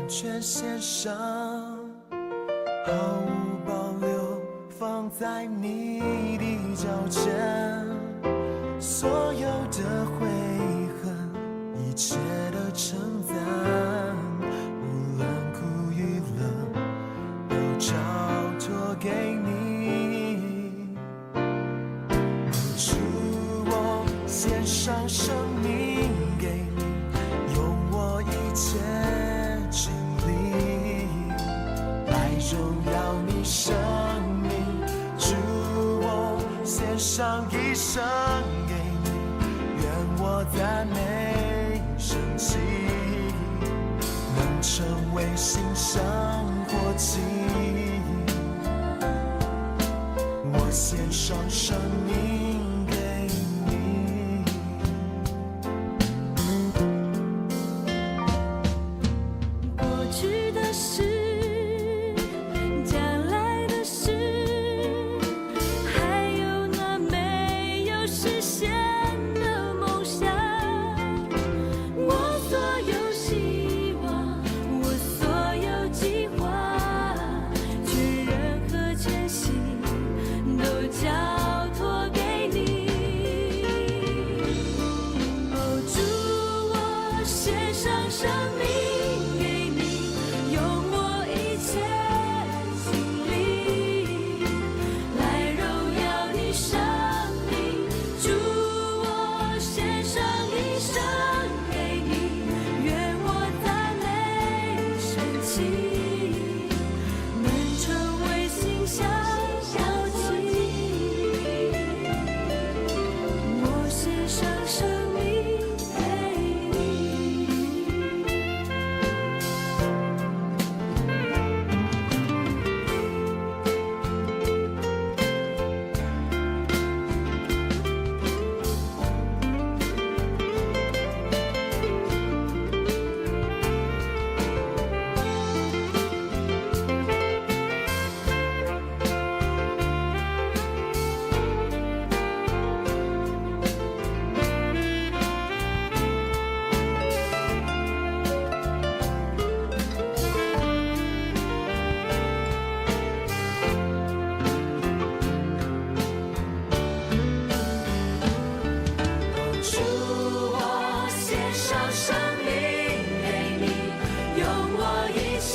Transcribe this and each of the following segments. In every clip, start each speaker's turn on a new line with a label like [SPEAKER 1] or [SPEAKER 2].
[SPEAKER 1] 完全献上，毫无保留放在你的脚前，所有的悔恨，一切的称赞，无论苦与乐，都交托给你。主，我献上生命给你，用我一切精力来荣耀你生命。主，我献上一生给你，愿我赞美神迹，能成为馨香火祭。我献上生命给你。
[SPEAKER 2] 过去的事，将来的事，还有那没有实现的梦想，我所有希望，我所有计划，全人和全心都交托给你。哦，主，我献上生命给你，用我一切精力来荣耀你生命。主，我献上一生给你，愿我赞美神迹，能成为馨香火祭。我献上生命给你。主，我献上生命给你，用我一切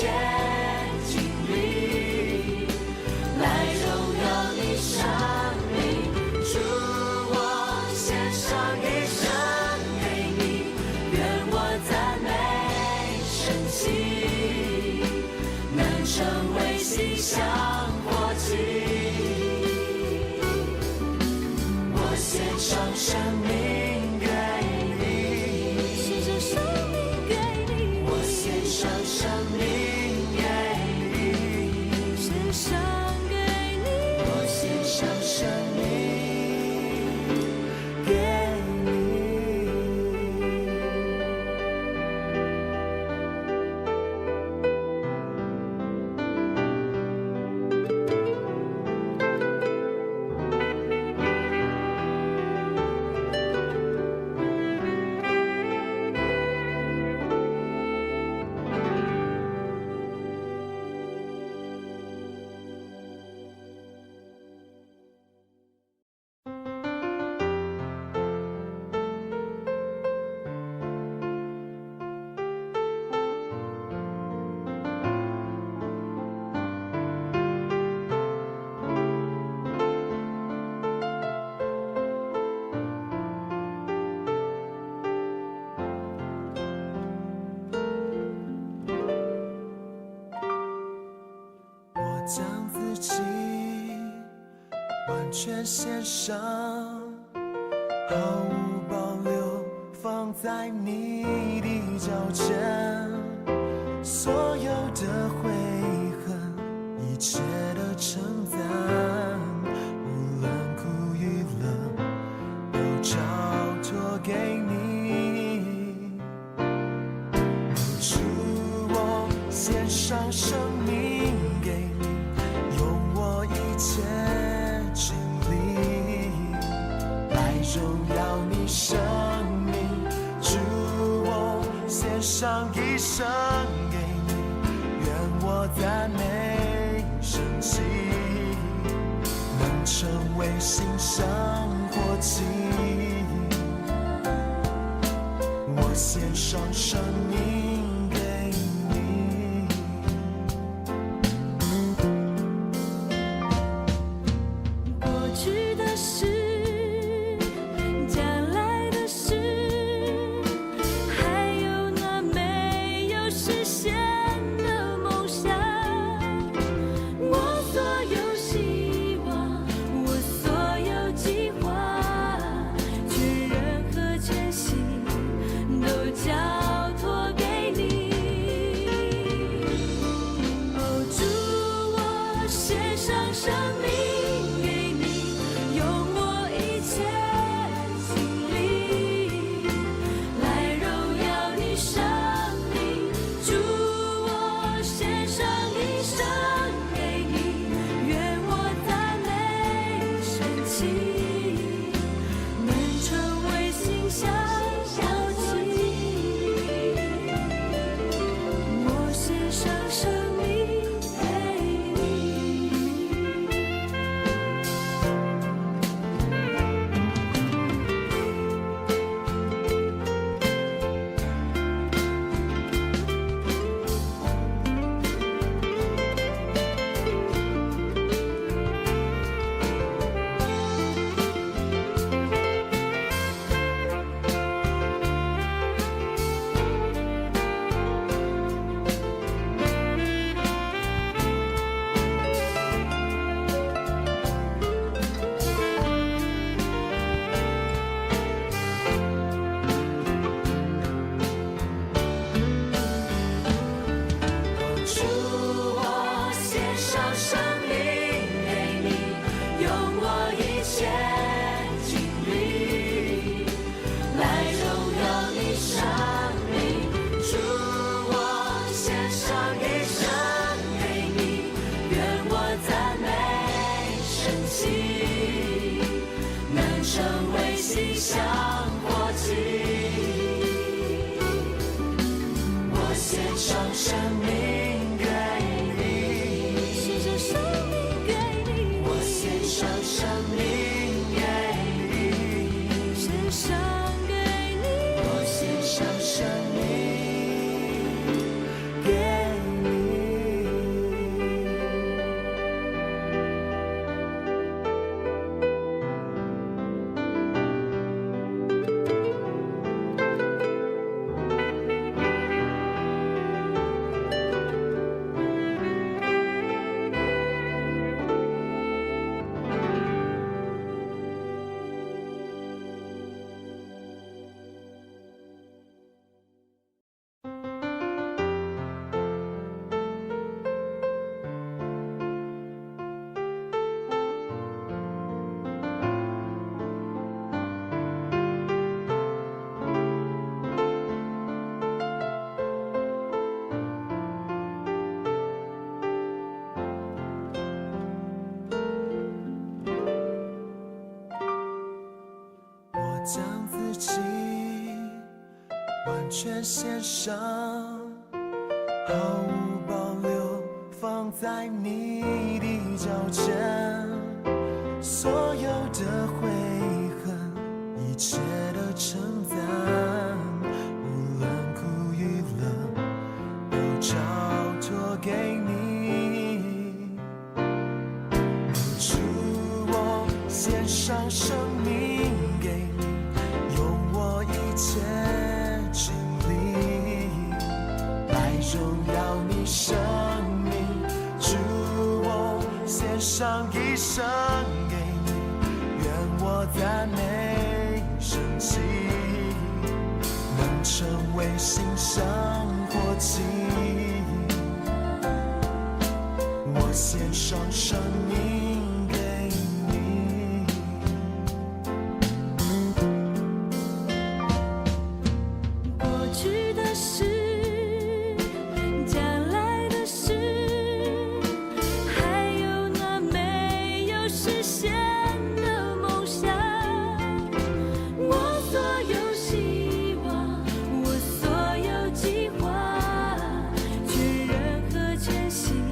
[SPEAKER 2] 精力来荣耀你生命。主，我献上一生给你，愿我赞美神迹，能成为馨香火祭。我献上生命给你，献上生命给你，我献上生命给你，献上给你，我献上生命给你。我将自己完全献上，毫无保留放在你的脚前，所有的悔恨，一切的称赞，无论苦与乐，都交托给你。主，我献上生命给你，用我一切精力来荣耀你生命。主，我献上一生给你，赞美神迹，能成为心上火气。我献上生命给你，
[SPEAKER 3] 过去的事，将来的事，还有那没有实现的梦想。我所有希望，我所有计划，全人和全心都交托给你。哦，主，我献上生命给你，用我一切精力来荣耀你生命。主，我献上一生给你，愿我赞美神奇，能成为馨香火气。我献上生命给你。主，我献上生命给你，用我一切精力来荣耀你生命。主，我献上一生给你，愿我赞美神奇，能成为馨香火气。我献上生命给你，献上生命给你，我献上生命给你，献上给你，我献上生命给你。我将自己完全献上，毫无保留放在你的脚前，所有的悔恨，一切的称赞，无论苦与乐，都交托给你。主，我献上生命给你，用我一切精力来荣耀你生命。主，我献上一生给你，愿我赞美神奇，能成为馨香火气。我献上生命给你，过去的事，将来的事，还有那没有实现的梦想。我所有希望，我所有计划，全人和全心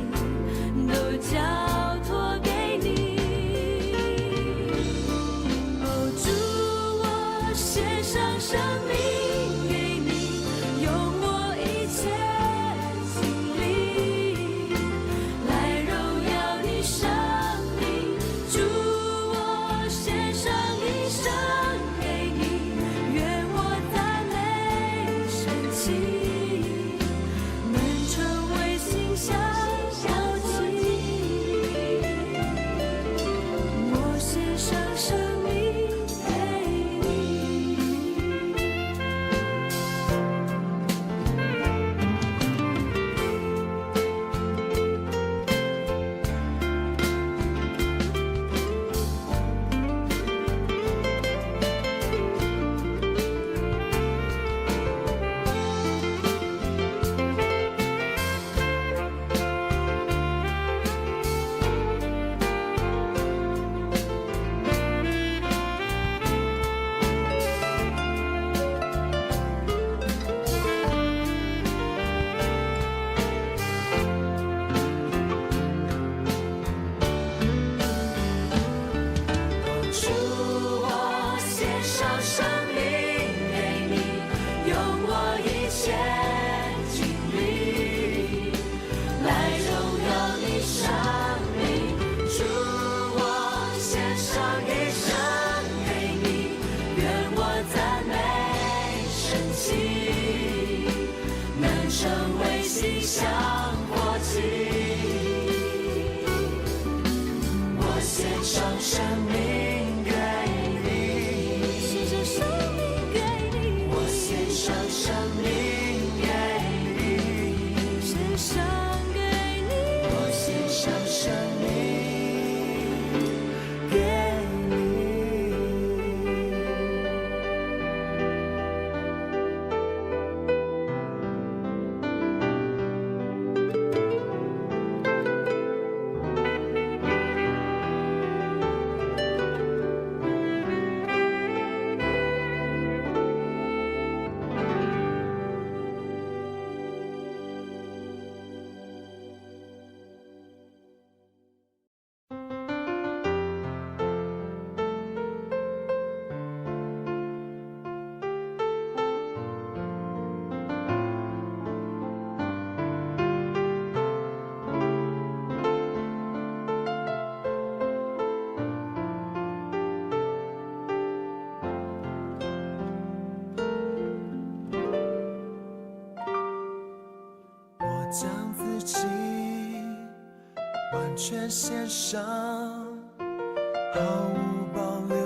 [SPEAKER 1] 情。我献上生命给你，献上生命给你，我献上生命给你，献上给你，我献上生命给你。
[SPEAKER 2] 将自己完全献上，毫无保留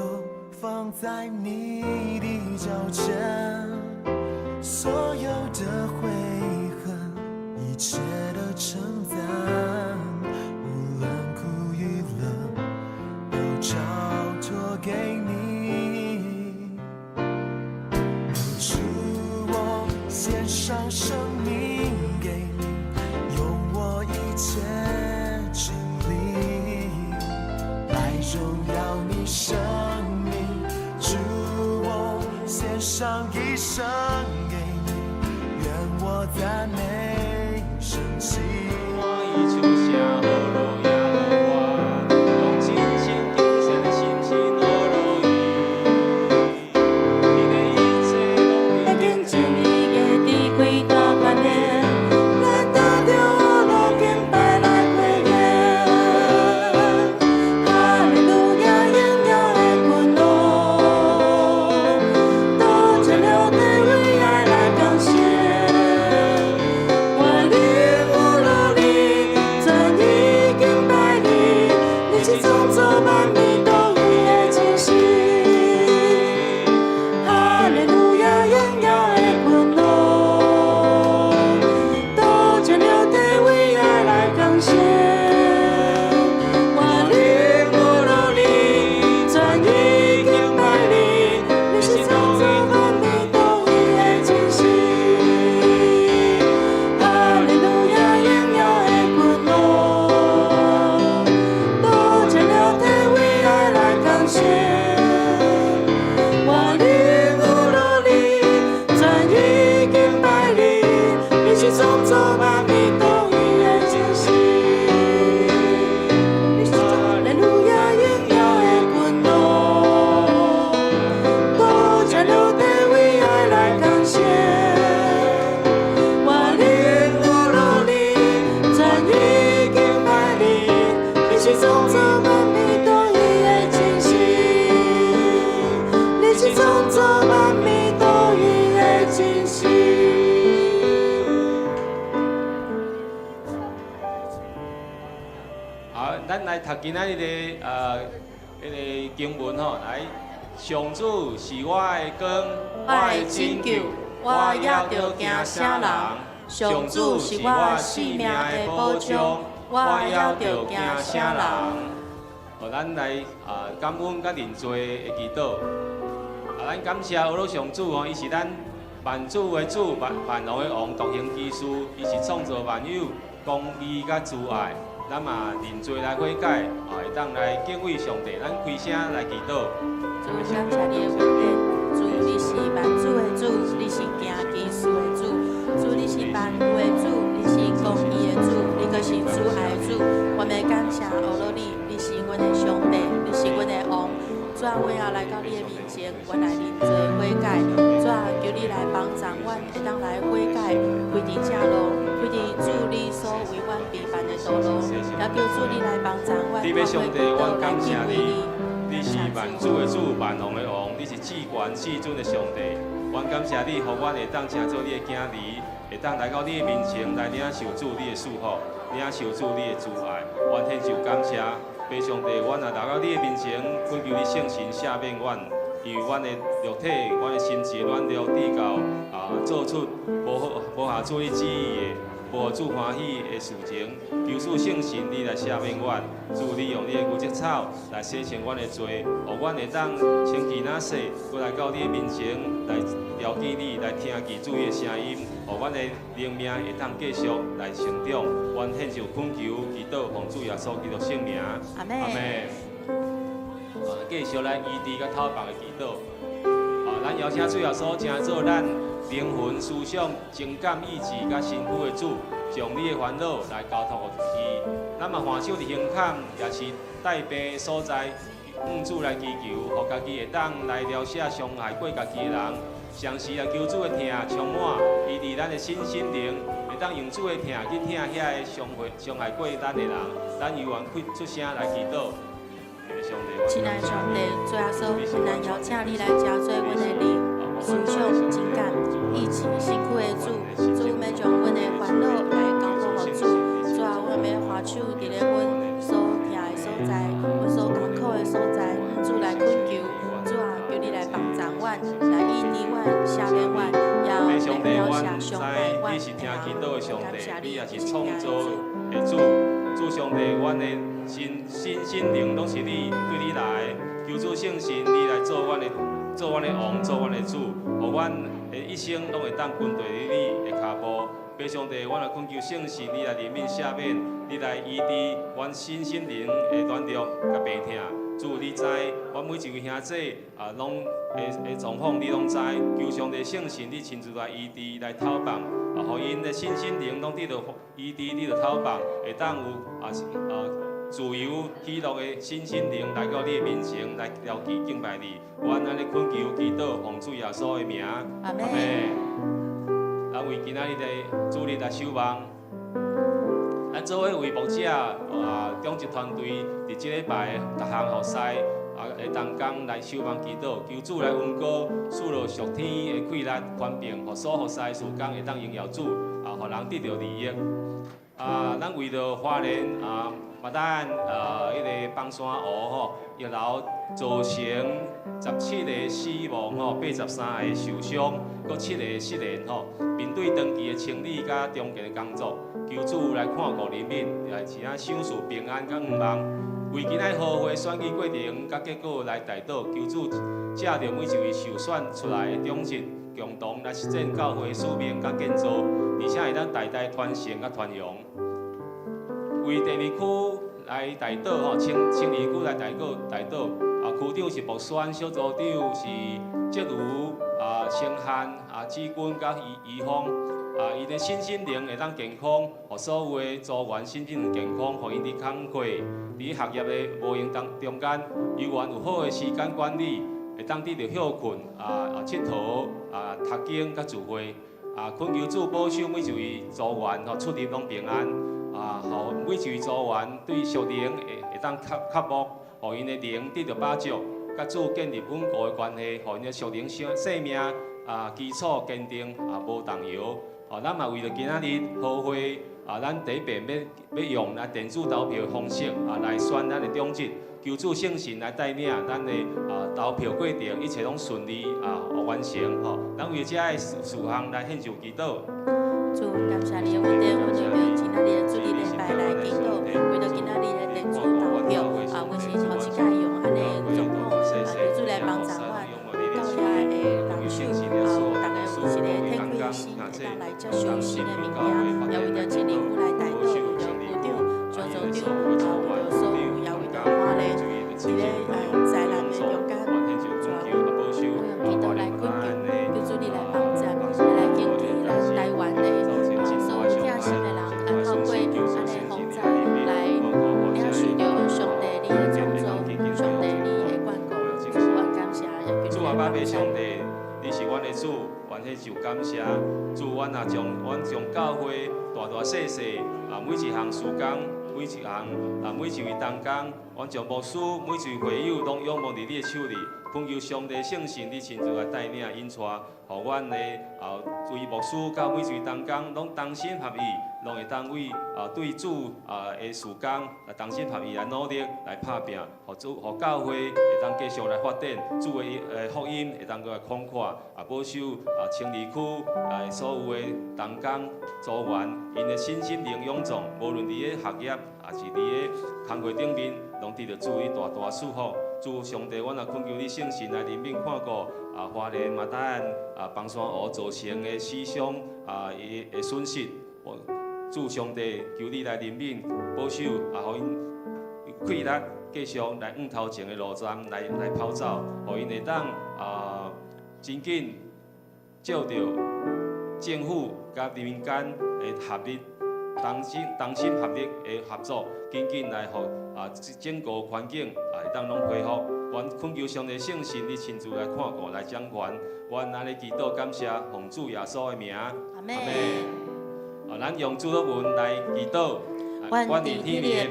[SPEAKER 2] 放在你的脚前，所有的悔恨，一切的称赞，无论苦与乐，都交托给你。主，我献上生命给你，用我一切精力来荣耀你生命。主，我献上一生给你，愿我赞美圣经。
[SPEAKER 4] 我已出声，好路也好我，用真心敬虔的心情好如意。你的一切拢已经尽力嘅地开大半年，来打着我路敬拜来回应。哈利路亚，荣耀的君王，多谢了地为爱来感谢。我灵无落力，专一敬拜你，你是创造万物都有的真实。哈利路亚，荣耀的君王，多谢了地为爱来感谢。我灵无落力，专一敬拜你，你是创造万物都有的真实。哈利路亚，荣耀的君王，多谢了地为爱来感谢。我灵无落力，专一敬拜你，你是创造万物都有的真实。哈利路亚，荣耀的君王，多谢了地为爱来感谢。我灵无落力，专一敬拜你，你是创造万物都有的真实。你是创造万物都有的真实。好，咱来读今仔日的迄个经文吼，来，上主是我的光，我的拯救，我也着惊啥人？上主是我性命的保障，我也着惊啥人？好，咱来感恩甲认罪的祈祷。咱感谢俄罗上主哦，伊是咱万主的主，万王的王，独行其事，伊是创造万有，公义甲慈爱。咱嘛认罪来悔改，会当来敬畏上帝。咱开声来祈祷。
[SPEAKER 5] 主，感谢你的恩典。主，你是万主的主，你是行其事的主。主，你是万有的主，你是公义的主，你阁是慈爱的主。我们感谢俄罗你，你是阮的上帝，你是阮的王。主啊，我也来到你的面前，我来认罪悔改。主啊，求你来帮助阮，会当来悔改，规伫正路，规伫主你所为阮备办的道路。也求主你来帮助阮，
[SPEAKER 4] 你要上帝，我感谢你，你是万主的主，万王的王，你是至高至尊的上帝。我感谢你，互阮会当成做你的囝儿，会当来到你的面前来领受主你的赐福，领受主你的慈爱，愿献上感谢。父上帝，阮也来到你的面前，恳求你圣神赦免阮，因为阮的肉体、阮的心智软弱低到做出无下主你旨意的、无主欢喜的事情。求主圣神你来赦免阮，主你用你的牛舌草来洗清阮的罪，互阮会当清气若洗，过来到你的面前来了解你，来听见主的声音，互阮的灵命会当继续来成长。愿献上恳求、祈祷，奉主耶稣基督圣名。
[SPEAKER 5] 阿妹。
[SPEAKER 4] 阿妹。继续来医治甲透放的祈祷。咱邀请主耶稣成做咱灵魂、思想、情感、意志甲身躯的主，将你的烦恼来交托予伊。咱嘛换手伫胸坎，也是带病的所在，主来祈求，互家己会当来疗愈伤害过家己的人。常时也求主的疼充满，医治咱的心灵，会当用主的疼去疼遐个伤害过咱的人。咱有缘出声来祈祷。
[SPEAKER 5] 亲爱的上帝，主耶稣，我们邀请你来加做阮的灵、思想、情感、意志、身躯的主。主要将阮的烦恼来交托予主。主啊，阮要花手伫咧阮所疼的所在，阮所艰苦的所在，主来恳求。主啊，求你来帮助阮，来医治阮、赦免阮，也了下伤害阮。
[SPEAKER 4] 你是听祈祷的上帝，你也是创造的主。主上帝，阮的心灵拢是你对你来，求主圣神，你来做阮的王，做阮的主，互阮的一生拢会当跟随你的脚步。父上帝，阮来恳求圣神，你来怜悯赦免，你来医治阮心灵的软弱甲病痛。主，你知，阮每一位兄弟拢的状况，你拢知。求上帝圣神，你亲自来医治，来透放，互因的心灵拢得到医治，得到透放，会当有自由喜乐的心灵来到你的面前，来了解敬拜你。阮安尼恳求祈祷，奉主耶稣的名。
[SPEAKER 5] 阿门。
[SPEAKER 4] 咱为今仔日的主日来守望。咱作为为牧者，中职团队伫即礼拜逐项学师会同工来守望祈祷，求主来恩膏，赐落属天的气力宽平，互所服侍事工会当荣耀主，互人得到利益。咱为着花莲嘛，咱迄个放山湖吼，一楼造成17个死亡吼，83个受伤，搁7个失联吼。面对长期的清理甲中间的工作，求主来看顾人民，来是啊享受平安甲愿望。为今仔好会选举过程甲结果来代祷，求主借着每一位受选出来的种子，共同来实践教会的使命甲建造，而且会当代代传承甲传扬。为第二区来代祷吼，青年区来代祷，区长是木宣，小组长是杰如清汉志军甲怡芳，伊的心灵会当健康，互所有的组员心灵健康，互因伫工课、伫学业的无闲中间，有缘有好的时间管理，会当得到休困佚佗读经甲聚会，恳求主保守每一位组员出入拢平安。互每一位组员对属灵会当克服，互因的灵得到把握，甲主建立稳固的关系，互因的属灵生命基础坚定无动摇。咱嘛为了今仔日好会咱第一遍要用电子投票的方式来选咱的种子，求主圣神来带领咱的投票过程一切拢顺利完成。咱为这个事项来献上祈祷。
[SPEAKER 5] 主，感谢你的恩典，我为着今仔日的主日礼拜来祈祷，为着今仔日的电子投票，阮是头一届用安尼状况，求主来帮助我，到遐的人手，大家有一个天开的心，会当来接受新的物件，也为着青年区来代祷，为着区长、小组长，为着所有，也为着花莲，伫咧灾难的中间，我用祈祷来恳求，求主你来帮助，来救济咱台湾的。心的人透过安尼风灾来领受着上帝你的创造，上帝你的眷顾，我感谢也求你帮助。
[SPEAKER 4] 上帝，你是阮的主，愿迄就感谢。主，阮将教会大小每一项事工每一项每一位同工，阮将牧师每一位会友拢仰望伫你的手里，恳求上帝圣神你亲自来带领引带，互阮的为牧师甲每一位同工拢同心合意，拢会当为对主的事工同心合意来努力来打拼，互教会会当继续来发展，主的福音会当来广阔，保守青梨区所有的同工组员，因的身心灵勇壮，无论伫咧学业，也是伫咧工课顶面，拢得到主的大大祝福。主上帝，阮也恳求你圣神来怜悯看顾花莲马丹邦山湖造成的死伤伊的损失。主上帝，求你来怜悯保守互因气力继续来往头前的路站来跑走，互因会当真紧照着政府甲民间的合力。同心合力的合作，紧紧来互整个环境会当拢恢复。阮恳求上帝圣神，你亲自来看顾，来掌权。阮安尼祈祷感谢，奉主耶稣的名。阿门。咱用主的文来祈祷。
[SPEAKER 5] 愿伫天你的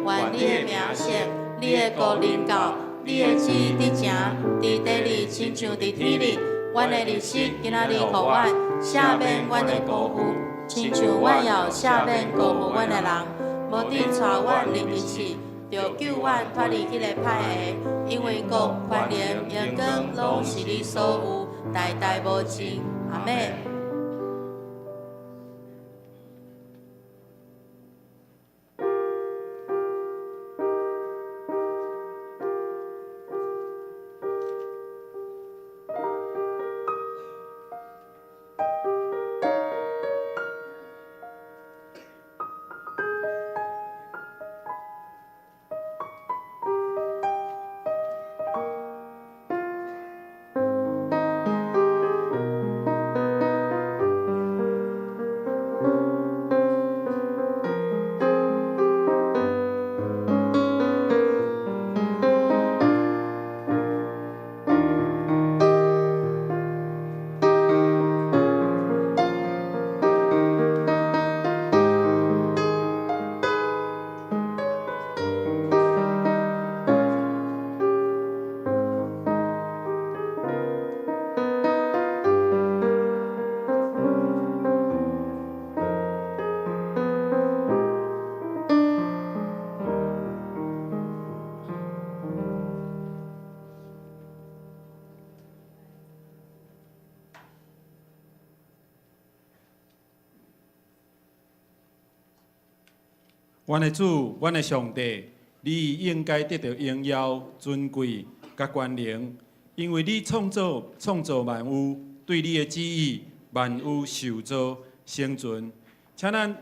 [SPEAKER 5] 爸，愿你的名圣，你的国临到，你的旨意伫城，伫地里亲像伫天里。阮的日子今仔日互阮赦免阮的过犯。亲像阮要赦免辜负阮的人，无伫带阮入地狱，就救阮脱离迄个歹个。因为国、权力、荣光，拢是你所有，代代无尽。阿门。
[SPEAKER 6] 阮的主，阮的上帝，你应该得到荣耀、尊贵、甲权能，因为你创造万物，对你的旨意，万物受造生存。请咱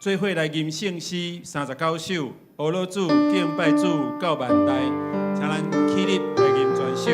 [SPEAKER 6] 做伙来吟圣诗39首，阿罗主敬拜主到万代，请咱起立来吟全首。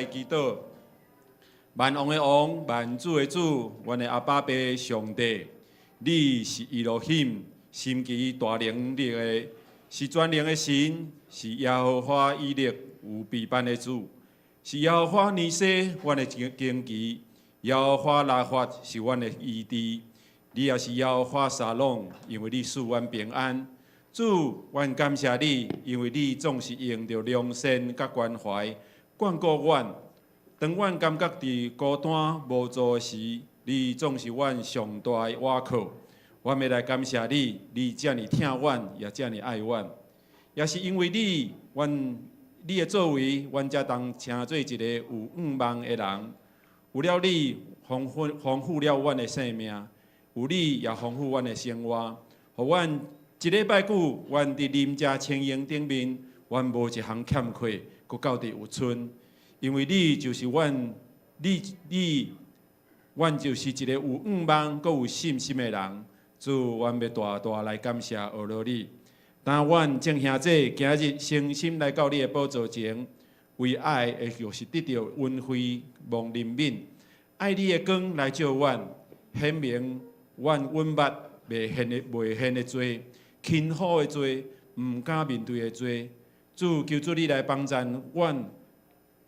[SPEAKER 6] 祈祷。万王的王，万主的主，阮的阿爸爸上帝，你是以罗հիմ，心奇大能力的，是全能的神，是耶和华以勒有备办的主，是耶和华尼西，阮的荆棘；耶和华拉法是阮的医治。你也是耶和华沙龙，因为你赐阮平安。主，阮感谢你，因为你总是用着良善甲关怀眷顾阮。当阮感觉伫孤单无助时，你总是阮上大的倚靠。阮要来感谢你，你遮尔疼阮，也遮尔爱阮。也是因为你，你的作为，阮才当称做一个有愿望的人。有了你，丰富了阮的生命。有你也丰富阮的生活，互阮一礼拜久，阮伫啉食青营顶面，阮无一项欠缺，搁到底有剩。因为你就是阮，阮就是一个有愿望、搁有信心的人。主，阮要大大来感谢学罗你。当阮众兄弟今日诚心来到你的宝座前，为爱的就是得到恩惠、望怜悯，爱你的光来照阮，显明。阮阮捌未现的罪，轻忽的罪，毋敢面对的罪，主求主你来帮助阮，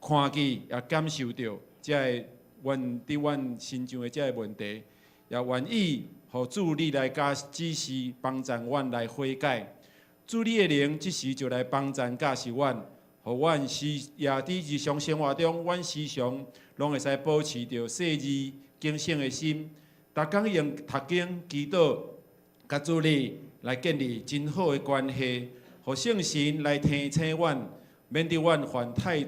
[SPEAKER 6] 看见也感受到，这阮伫阮心上的这个问题，也愿意互主你来加指示，帮助阮来悔改。主你的灵即时就来帮助教示阮，互阮也伫日常生活中，阮时常拢会使保持着细致警醒的心。逐工用读经、祈祷，甲主你来建立真好的关系，互圣神来提醒阮，免得阮犯太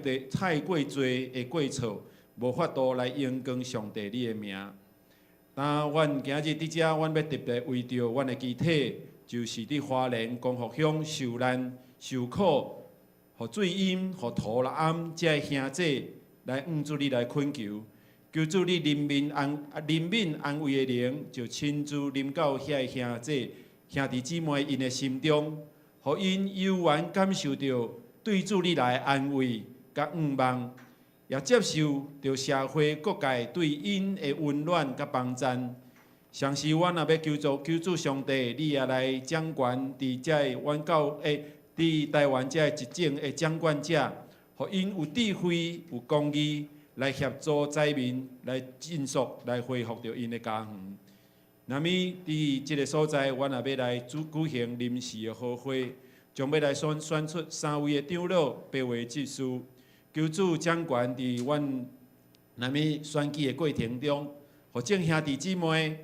[SPEAKER 6] 过多的过错，无法度来荣光上帝你的名。当阮今日伫遮，阮要特别为着阮的肢体，就是伫花莲光复乡受难、受苦，互水淹、互土来暗，这兄弟来主你来恳求。求主你怜悯安慰的灵，就亲自临到遐兄弟姊妹因的心中，互因悠然感受到对主你来安慰甲愿望，也接受着社会各界对因的温暖甲帮赞。上时阮也要求主上帝，你也来掌权伫遮阮伫台湾遮一整的掌管者，互因有智慧、有公义。来协助灾民，来尽速来恢复着因的家园。那么，伫这个所在，阮也要来举行临时的好会，将要来选出3位的长老、8位执事，求主掌权伫阮那么选举的过程中，互众兄弟姊妹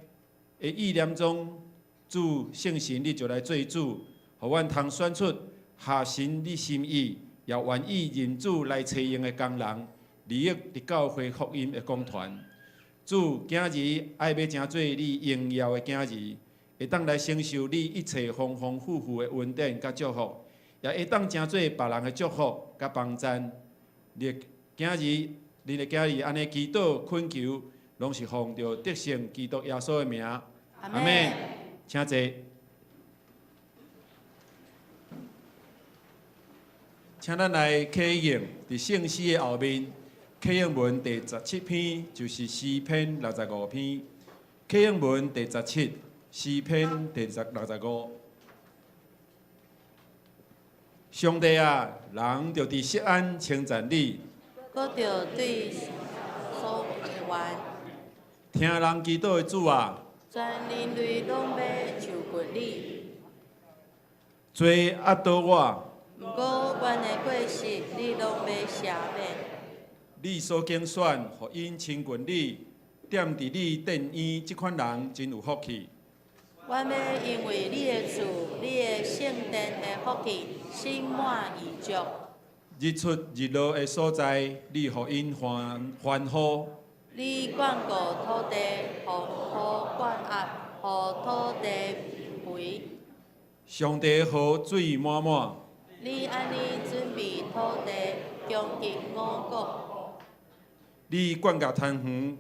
[SPEAKER 6] 的意念中，主圣神你就来做主，互阮通选出合神你心意，也愿意认主来采用的工人。利益伫教会福音的讲团，主今日爱要成做你荣耀的今日，会当来承受你一切丰丰富富的恩典甲祝福，也会当成做别人的祝福甲帮赞。你今日安尼祈祷恳求，拢是奉着得胜基督耶稣的名。阿门。请坐。请咱来启用伫圣诗的后面。启用文第17篇就是诗篇65篇。启用文第17，诗篇第65。上帝啊，人着伫锡安称赞你，
[SPEAKER 5] 搁着对所愿。
[SPEAKER 6] 听人祈祷的主啊，
[SPEAKER 5] 全人类拢要求过你。
[SPEAKER 6] 罪压倒我，
[SPEAKER 5] 毋过阮的过失你拢要赦免。
[SPEAKER 6] 你所拣选，互因亲近你，踮伫你殿院，即款人真有福气。
[SPEAKER 5] 阮要因为你的主、你的圣殿的福气，心满意足。
[SPEAKER 6] 日出日落的所在，你互因欢呼。
[SPEAKER 5] 你眷顾土地，互土灌压，互土地肥。
[SPEAKER 6] 上帝好水满满。
[SPEAKER 5] 你安尼准备土地，供给五谷。
[SPEAKER 6] 你灌溉田园，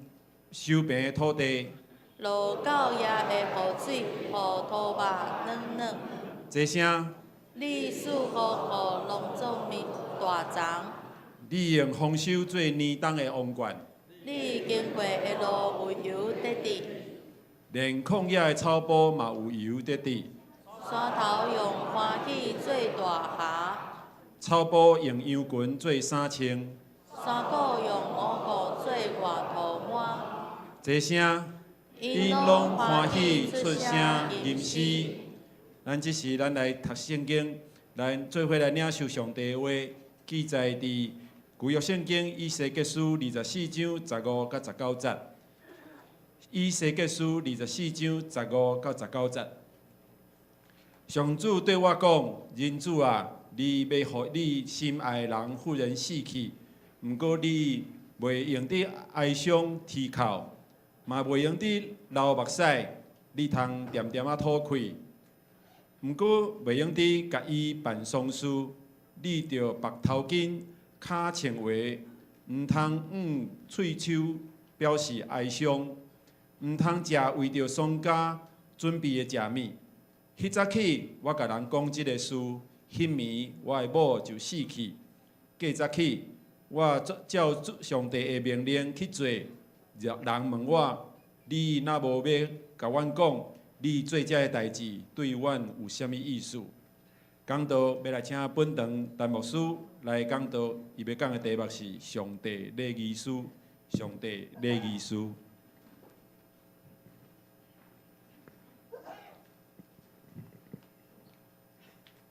[SPEAKER 6] 收平的土地。
[SPEAKER 5] 落到也会互水，互土肉软软。
[SPEAKER 6] 这声。
[SPEAKER 5] 你赐福互农作物大长。
[SPEAKER 6] 你用丰收做年冬的王冠，
[SPEAKER 5] 你经过的路有油得地，
[SPEAKER 6] 连旷野的草坡嘛有油得地。
[SPEAKER 5] 山头用欢喜做大厦，
[SPEAKER 6] 草坡用羊群做衫穿。
[SPEAKER 5] 山谷用五谷做外头满。
[SPEAKER 6] 这声，因拢欢喜出声吟诗。咱即是咱来读圣经，咱做伙来领受上帝的话，记载伫旧约圣经以西结书24章15到19节。以西结书24章15到19节。上主对我讲：人子啊，你要互你心爱的人忽然死去，毋过你袂用得哀伤啼哭，嘛袂用得流目屎，你通点点啊吐气。毋过袂用得甲伊办丧事，你着白头巾、骹穿袜，毋通喙手表示哀伤，毋通食为着丧家准备的食物。迄早起，我甲人讲即个事，迄暝我的某就死去。过早起，我照上帝的命令去做。人问我，你若无要甲阮讲，你做遮个代志对阮有啥物意思？讲道要来请本堂陈牧师来讲道，伊要讲的题目是上帝礼仪书。上帝礼仪书。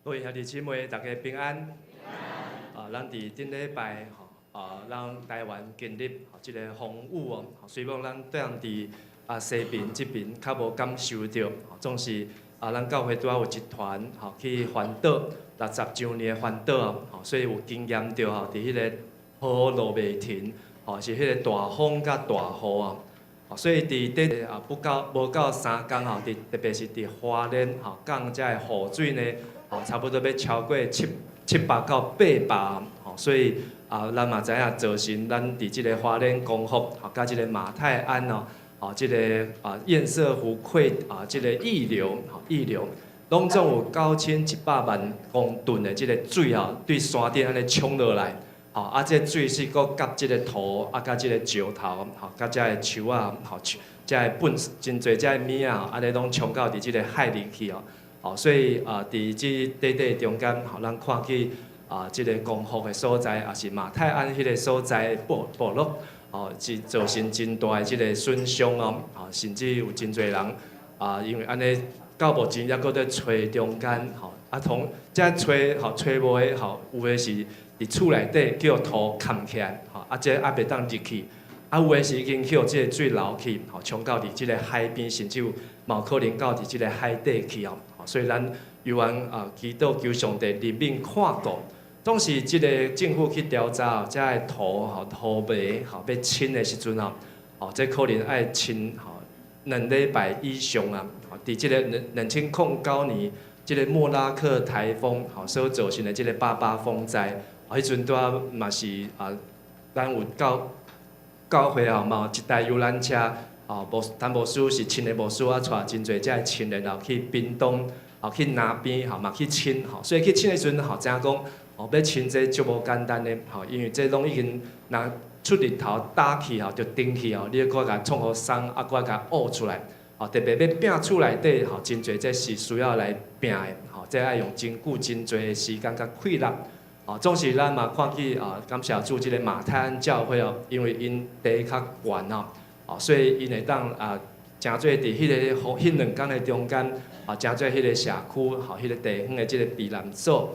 [SPEAKER 7] 各位兄弟姊妹，大家平安。咱伫顶礼拜咱台湾经历即个风雨哦，虽望咱踮伫西边即边较无感受到，总是咱教会拄仔有一团去环岛60周年的环岛所以有经验到伫迄个雨落袂停，是迄个大风甲大雨啊。所以伫这无够3天特别是伫花莲降遮的雨水呢。差不多要超过700到800，所以咱嘛知影造成咱伫即个花莲公福，甲即个马太安即个堰塞湖溃即个溢流，拢总有9100万公吨的即个水对山顶安尼冲落来，即水是搁甲即个土甲即个石头，甲遮个树遮个粪真侪遮个物安尼拢冲到伫即个海里去所以伫即短中间，咱看去即个公福的所在，也是马太安迄个所在部落，是造成真大的即个损伤甚至有真侪人因为安尼到目前还搁在找中间同遮找无的有的是伫厝内底叫土盖起来这还袂当入去。有的是已经去即个水流去，冲到伫即个海边，甚至有可能到伫即个海底去所以咱犹原祈祷求上帝怜悯看顾，总是即个政府去调查遮个土卖要清的时阵这可能爱清2礼拜以上伫即个2009年即个莫拉克台风所造成的即个88风灾，迄阵拄仔嘛是咱有到会嘛有一台游览车，陈牧师是亲的牧师带真侪遮个亲人去屏东，去那边嘛去亲，所以去亲的时阵知影讲，要亲这足无简单的，因为这拢已经若出日头打去就顶去你搁甲创好松，搁甲捂出来，特别要拼厝内底真侪这是需要来拼的，这爱用真久真侪的时间甲气力。总是咱嘛看去感谢主即个马太安教会因为因地较悬所以因会当诚侪伫迄个迄2天的中间诚侪迄个社区迄个地方的即个避难所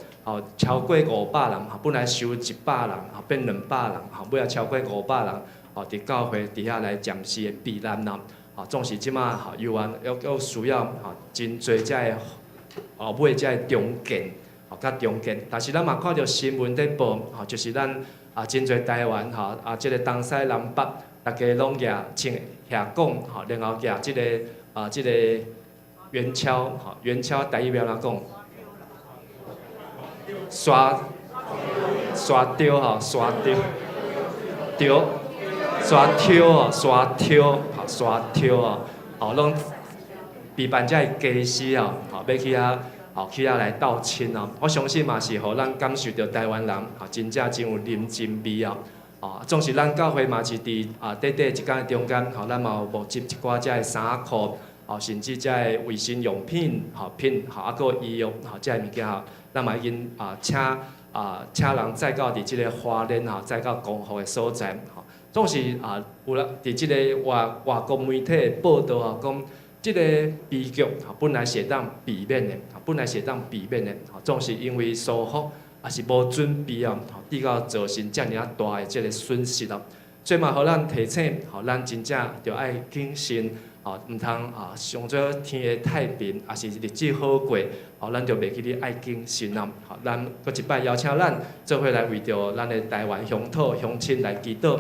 [SPEAKER 7] 超过500人本来收100人变200人尾超过500人伫教会底下来暂时的避难总是即马犹原要需要真侪遮个尾遮个重建。较中间，但是咱嘛看到新闻在报，就是咱真侪台湾即个东西南北，大家拢举请下讲，然后举即个元宵，台语要怎讲？刷雕刷挑拢备办遮个家私要去起来来斗亲哦。我相信嘛是互咱感受到台湾人真正真有人情味啊。总是咱教会嘛是伫短一天中间，咱嘛有募集一寡遮个衫裤，甚至遮个卫生用品，还佫医药，遮个物件，咱嘛已经请人载到伫即个花莲载到公户的所在，总是有啦，伫即个外国媒体报道讲即个悲剧本来是当避免的，总是因为疏忽。也是无准备比较造成遮尔啊大的即个损失所以嘛，互咱提醒，咱真正着爱谨慎，毋通上做天的太平，也是日子好过，咱着袂记咧爱谨慎咱搁一摆邀请咱做伙来为着咱的台湾乡土乡亲来祈祷。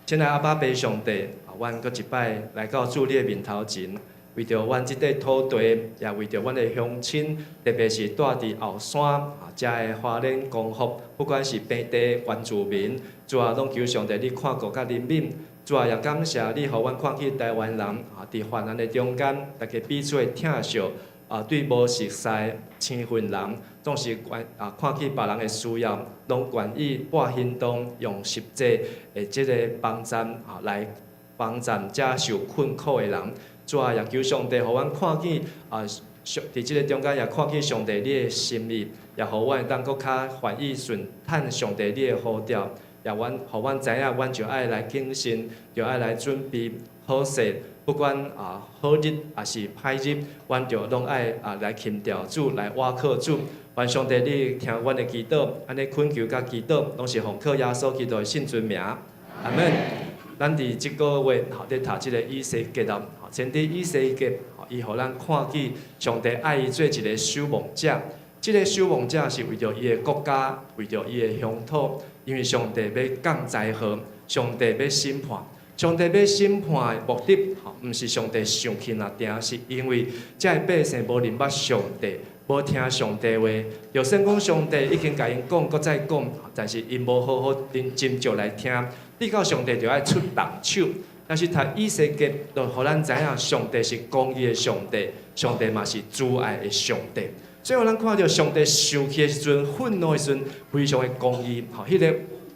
[SPEAKER 7] 亲爱阿爸爸上帝，阮搁一摆来到主你的面头前。为着阮即块土地，也为着阮的乡亲，特别是住伫后山遮的花莲公户，不管是本地原住民，主啊，拢求上帝你看顾甲怜悯，主啊，也感谢你，互阮看起台湾人伫患难的中间，大家彼此的疼惜，对无熟悉青云人，总是看起别人的需要，拢愿意拨行动，用实际的即个帮站来帮站遮受困苦的人。主啊，也求上帝，互阮看见伫即个中间也看见上帝你的心意，也互阮当搁较愿意顺趁上帝你的呼召，也互阮知影，阮就爱来谨慎，就爱来准备好势，不管好日也是歹日，阮就拢爱来勤调主，来倚靠主。愿上帝你听阮的祈祷，安尼恳求甲祈祷，拢是奉靠耶稣基督的圣尊名，阿门。咱伫即个月咧读即个以西结先伫以西结，伊互咱看见上帝爱伊做一个守望者。即个守望者是为着伊的国家，为着伊的乡土，因为上帝要降灾祸，上帝要审判。上帝要审判的目的，毋是上帝生气那定，是因为遮个百姓无认捌上帝，无听上帝话。就算讲上帝已经甲因讲，搁再讲，但是因无好好认真就来听。你到上帝就爱出动手，但是读以西结，就互咱知影上帝是公义的上帝，上帝嘛是慈爱的上帝。所以互咱看到上帝生气的时阵、愤怒的时阵，非常的公义，迄个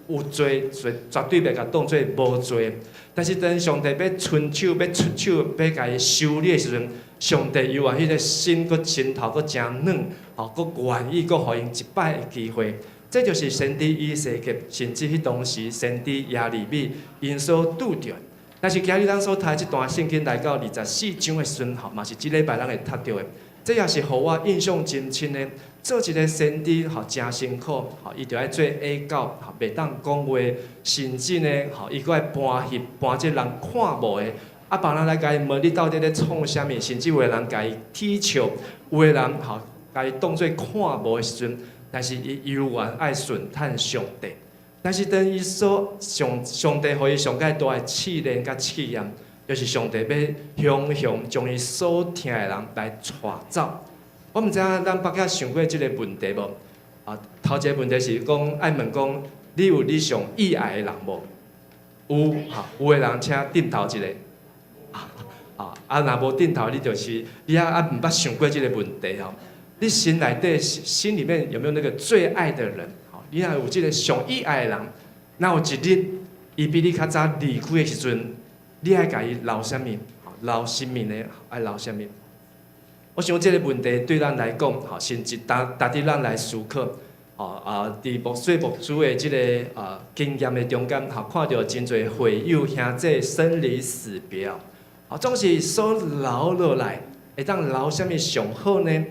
[SPEAKER 7] 有罪，绝对袂甲当做无罪。但是当上帝要伸手、要出手、要甲伊修理的时阵，上帝又话迄个心搁心头搁诚软，搁愿意搁互因一摆的机会。这就是先知以西结，甚至迄当时先知耶利米因所拄着。但是今日咱所读即段圣经来到24章的时阵，嘛是即礼拜咱会读到的。这也是互我印象真深的。做一个先知，真辛苦，伊着爱做伪教，袂当讲话，甚至呢，伊搁爱搬戏，搬即人看无的。别人来甲伊问你到底咧创啥物，甚至有个人甲伊踢笑，有个人甲伊当做看无的时阵。但是伊犹原爱顺趁上帝，但是当伊所上帝互伊上界大的试炼甲试验，就是上帝要向将伊所听的人来带走。我毋知影咱捌遐想过即个问题无？头一个问题是讲爱问讲，你有你上意爱的人无？有的人请点头一个。若无点头，你就是你毋捌想过即个问题吼。你心内底心里面有没有那个最爱的人？你若有这个上意爱的人，那有一日伊比你较早离开的时阵，你爱甲伊留啥物？留生命的爱留啥物？我想这个问题对咱来讲，甚至值得咱来思考。伫牧水牧主的这个经验的中间，看到真侪会友兄弟生离死别，总是所留落来，会当留啥物上好呢？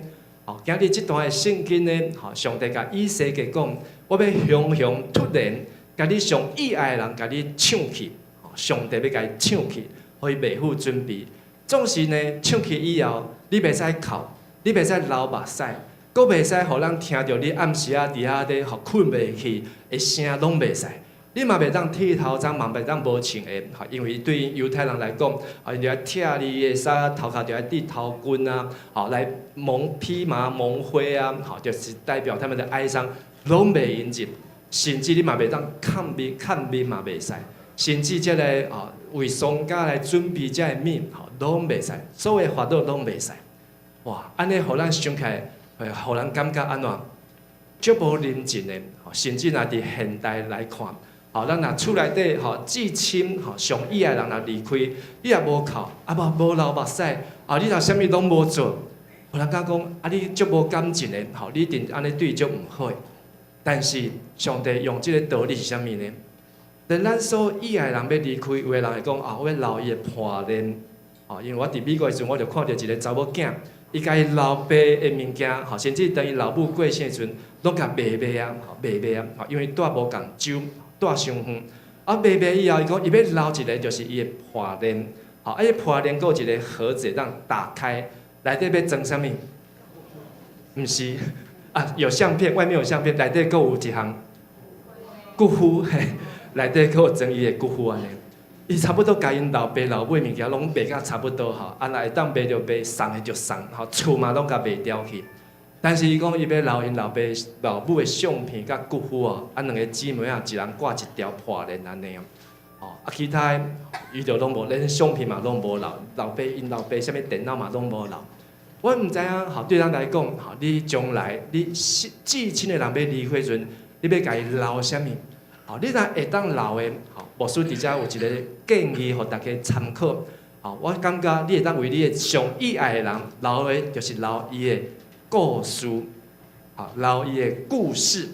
[SPEAKER 7] 今日这段的圣经呢，上帝甲以西结讲，我要雄雄突然，甲你上意爱的人，甲你抢去，上帝要甲伊抢去，互伊袂好准备。总是呢，抢去以后，你袂使哭，你袂使流目屎，阁袂使互人听到你暗时啊伫遐咧，困袂去的声拢袂使。你嘛袂当剃头鬃，嘛袂当无穿鞋，因为对于犹太人来讲，因着拆你的衫，头壳着要戴头巾啊，来蒙披麻、蒙灰啊，就是代表他们的哀伤，拢袂引入。甚至你嘛袂当看面嘛袂使，甚至即个为丧家来准备即个面，拢袂使，所有法度拢袂使。哇，安尼互咱想起来，会互咱感觉安怎？足无认真的，甚至若伫现代来看，咱若厝内底至亲上意爱人若离开，你也无靠，无流目屎，你若啥物拢无做，互人讲你足无感情的，你一定安尼对伊足毋好。但是上帝用即个道理是啥物呢？当咱所意爱人要离开，有个人会讲我要留伊的伴练，因为我伫美国的时阵，我就看到一个查某囝。伊甲伊老爸的物件，甚至等伊老母过世的时阵，拢甲卖啊，因为带无共酒，带伤远。卖以后，伊讲伊要留一个，就是伊的破链。伊破链佫有一个盒子，当打开，内底要装啥物？毋是有相片，外面有相片，内底佫有一项骨灰，内底佫有装伊的骨灰安尼。伊差不多甲因老爸老母的物件拢卖甲差不多若会当卖就卖，送的就送，厝嘛拢甲卖掉去。但是伊讲伊要留因老爸老母的相片甲骨灰两个姊妹一人挂一条破链安尼其他的伊就拢无，连相片嘛拢无留，因老爸啥物电脑嘛拢无留。我毋知影对咱来讲你将来你至亲的人要离开时阵，你要甲伊留啥物？你若会当留的，牧师伫遮有一个建议，互大家参考。我感觉你会当为你的上意爱的人留的，就是留伊的故事，留伊的故事。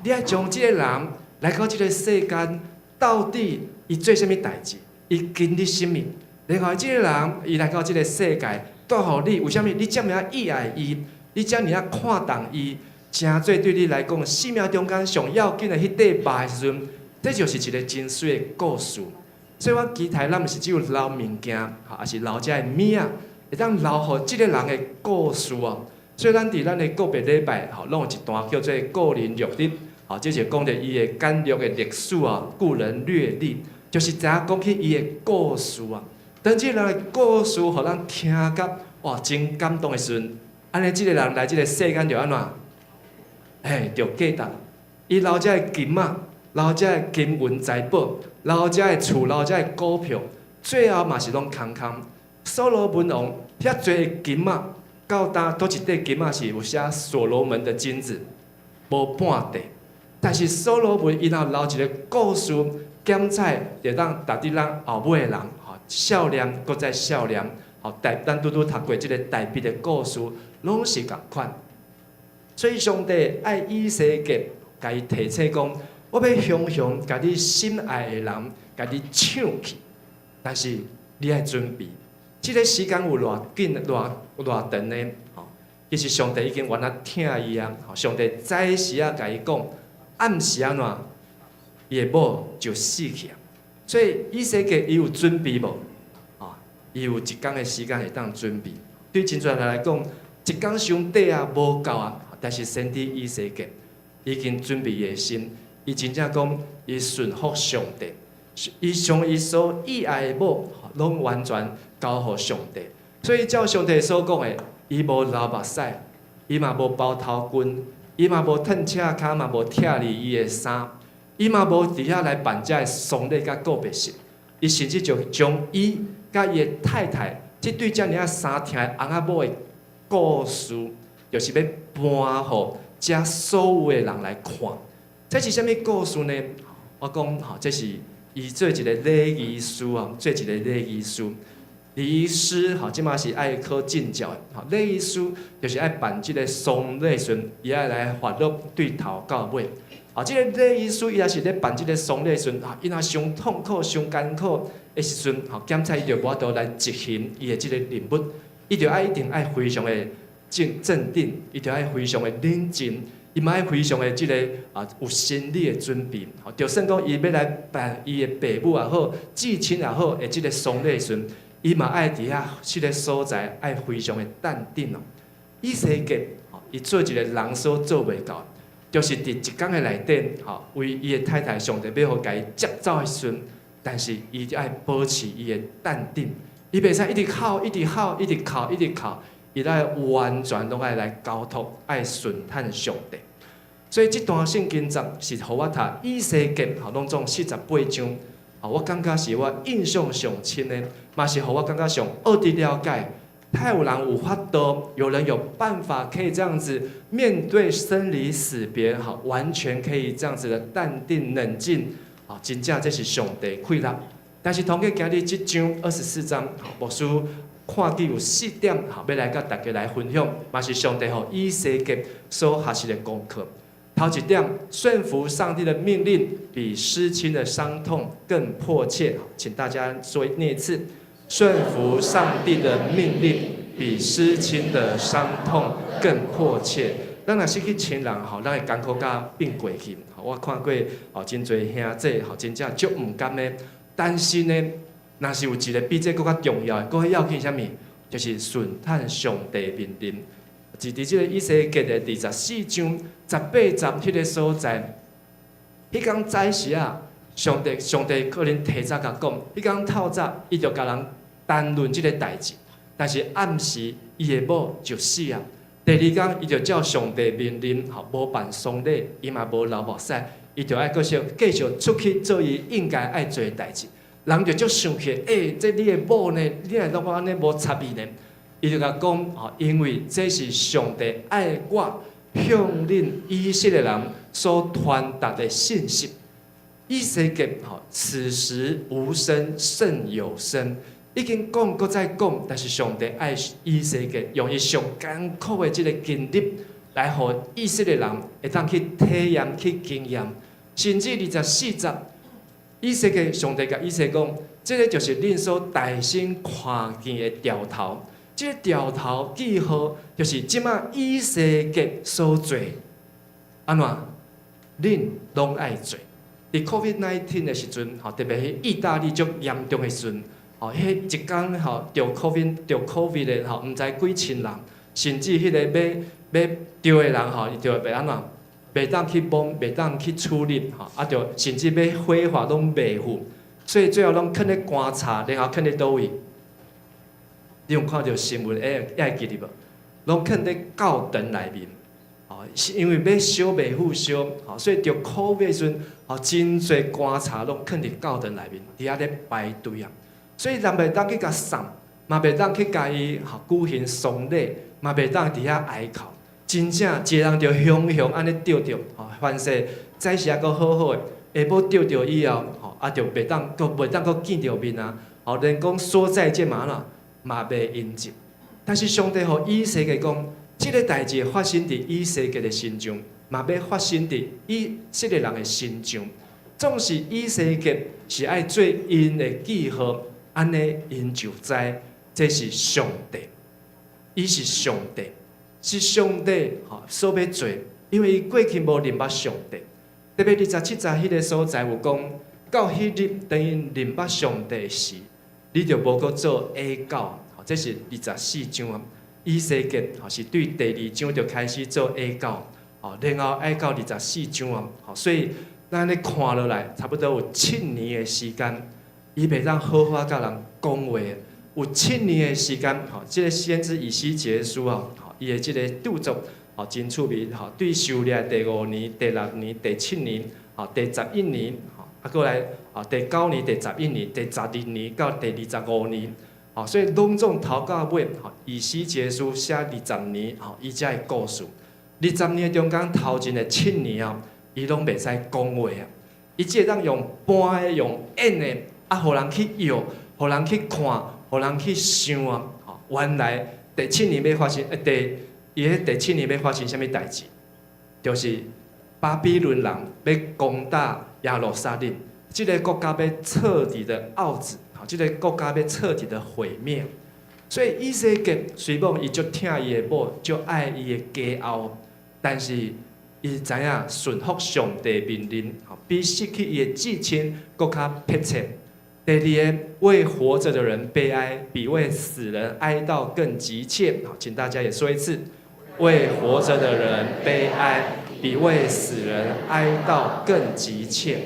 [SPEAKER 7] 你爱将即个人来到即个世间，到底伊做啥物代志？伊经历啥物？然后即个人伊来到即个世界，带互你为虾米？你遮尔啊意爱伊，你遮尔啊看重伊。诚侪对你来讲，生命中间上要紧的迄块肉的时阵，这就是一个真水的故事。所以我期待咱毋是只有留物件，也是留遮个名，会当留互即个人的故事所以咱伫咱的个别礼拜，拢有一段叫做个人阅历，这就讲着伊的简略的历史故人略历，就是知影讲起伊的故事当即个人的故事，互咱听甲真感动的时阵，安尼即个人来即个世间就安怎？就价值。伊留遮个金仔，留遮个金银财宝，留遮个厝，留遮个股票，最后嘛是拢空空。所罗门王遐侪金仔，到倒一块金仔是有写所罗门的金子，无半块。但是所罗门伊若留一个故事，检彩会当值得咱后尾的人少年，搁再少年，咱拄读过即个大笔的故事，拢是共款。所以上帝爱以西结，甲伊提醒讲，我要雄雄甲你心爱的人，甲你抢去。但是你爱准备，即个时间有偌紧、偌长呢？其实上帝已经原来听伊上帝早时甲伊讲，暗时安怎，伊的某就死去所以以西结伊有准备无？伊有一天的时间会当准备。对真侪人来讲，一天伤短无够但是先知以西结已经准备伊的心，伊真正讲，伊顺服上帝，伊将伊所意爱的某，拢完全交予上帝。所以照上帝所讲的，伊无流目屎，伊嘛无包头巾，伊嘛无褪赤骹，嘛无拆离伊的衫，伊嘛无伫遐来办遮的丧礼甲告别式。伊甚至就将伊甲伊的太太，即对遮尔三听的翁仔某的故事。就是要搬互遮所有的人来看，这是啥物故事呢？我讲这是伊做一个礼仪师做一个礼仪师。礼仪师即马是爱考证照的，礼仪师就是爱办即个丧礼时，伊爱来发落对头到尾。即个礼仪师伊也是咧办即个丧礼时，伊若伤痛苦、伤艰苦的时阵，检查伊就无法度来执行伊的即个任务，伊就一定爱非常的。镇定，伊就爱非常的冷静，伊嘛爱非常的即个有心理的准备。就算讲伊要来办伊的爸母也好，至亲也好的即个丧礼时，伊嘛爱伫遐即个所在爱非常的淡定以西结，伊做一个人所做袂到，就是伫一天的内底，为伊的太太上帝要互甲伊接走的时阵，但是伊就爱保持伊的淡定，伊袂使一直哭，一直哭，一直哭，一直哭。伊爱完全拢爱来交托，爱顺叹上帝。所以这段圣经节是互我读以西结，拢总48章。我感觉是我印象上深的，嘛是互我感觉上学伫了解太有人有法度，有人有办法可以这样子面对生离死别，好，完全可以这样子的淡定冷静，好，真正这是上帝开立。但是，同个今日这章24章，牧师看见有4点，好，要来甲大家来分享，嘛是上帝互以西结所学习的功课。头一点，顺服上帝的命令，比失亲的伤痛更迫切。请大家说念一次：顺服上帝的命令，比失亲的伤痛更迫切。咱若失去亲人，吼，咱会艰苦甲变过去。我看过，真侪兄姐，真正足毋甘的。但是呢，若是有一个比这更较重要的，更要紧啥物？就是顺探上帝命令。是伫即个以西结的24章18章迄个所在，迄天早时啊，上帝可能提早甲讲，迄天透早伊就甲人谈论即个代志，但是暗时伊的某就死啊。第2天伊就照上帝命令，无办丧礼，伊嘛无流目屎。伊就爱继续出去做伊应该爱做的代志，人就足生气，这你的某呢？你来当我安尼无插伊呢？伊就甲讲，因为这是上帝爱我向恁以色列人所传达的信息。以西结，此时无声胜有声，已经讲搁再讲，但是上帝爱以西结用伊上艰苦的这个经历。来，互以色列人会当去体验、去经验，甚至24章，以西结上帝甲以西讲，这个就是恁所大心看见的条头。这个条头记号就是即马以西结所做，安怎？恁拢爱做。伫 COVID-19 的时阵，特别是意大利足严重的时阵，迄一天着 COVID 的毋知几千人，甚至迄个要着的人伊就袂安怎，袂当去摸，袂当去处理着甚至要火化拢袂赴，所以最后拢囥咧棺材，然后囥咧倒位？你有看到新闻？会记得无？拢囥咧教堂内面，是因为要烧袂赴烧，所以着 COVID 时阵，真侪棺材拢囥伫教堂内面，伫遐咧排队啊，所以人袂当去甲送，嘛袂当去甲伊举行丧礼，嘛袂当伫遐哀哭。真正一个人着雄雄安尼吊着，凡是早时阁好好诶，下晡吊着以后，着袂当阁见着面啊，连讲说再见嘛啦，嘛袂应接。但是上帝互以西结讲，即个代志发生伫以西结的心中，嘛要发生伫以色列人的心中。总是以西结是爱做因的记号，安尼因就知这是上帝，伊是上帝。是上帝所要做，因为伊过去无认捌上帝。特别27章迄个所在有讲，到迄日等于认捌上帝时，你就无搁做假狗。这是24章啊。以西结是对第2章就开始做假狗，然后爱到24章啊。所以咱咧看落来，差不多有7年的时间，伊袂当好好甲人讲话。有7年的时间，这个先知以西结书啊。伊的即个著作，真趣味，对修炼第5年、第6年、第7年、第11年，过来第9年、第11年、第12年到第25年，所以拢总头到尾，以西结书写20年，伊才会故事。20年中间头前的7年啊，伊拢袂使讲话啊，伊只会当用搬的、用演的，互人去摇，互人去看，互人去想啊，原来。第7年要发生，伊迄第7年要发生啥物代志？就是巴比伦人要攻打耶路撒冷，即个国家要彻底的傲子，即个国家要彻底的毁灭。所以以西结虽然伊足疼伊的某，足爱伊的家后，但是伊知影顺服上帝命令，比失去伊的至亲更较迫切。第2个，为活着的人悲哀，比为死人哀悼更急切。请大家也说一次：为活着的人悲哀，比为死人哀悼更急切。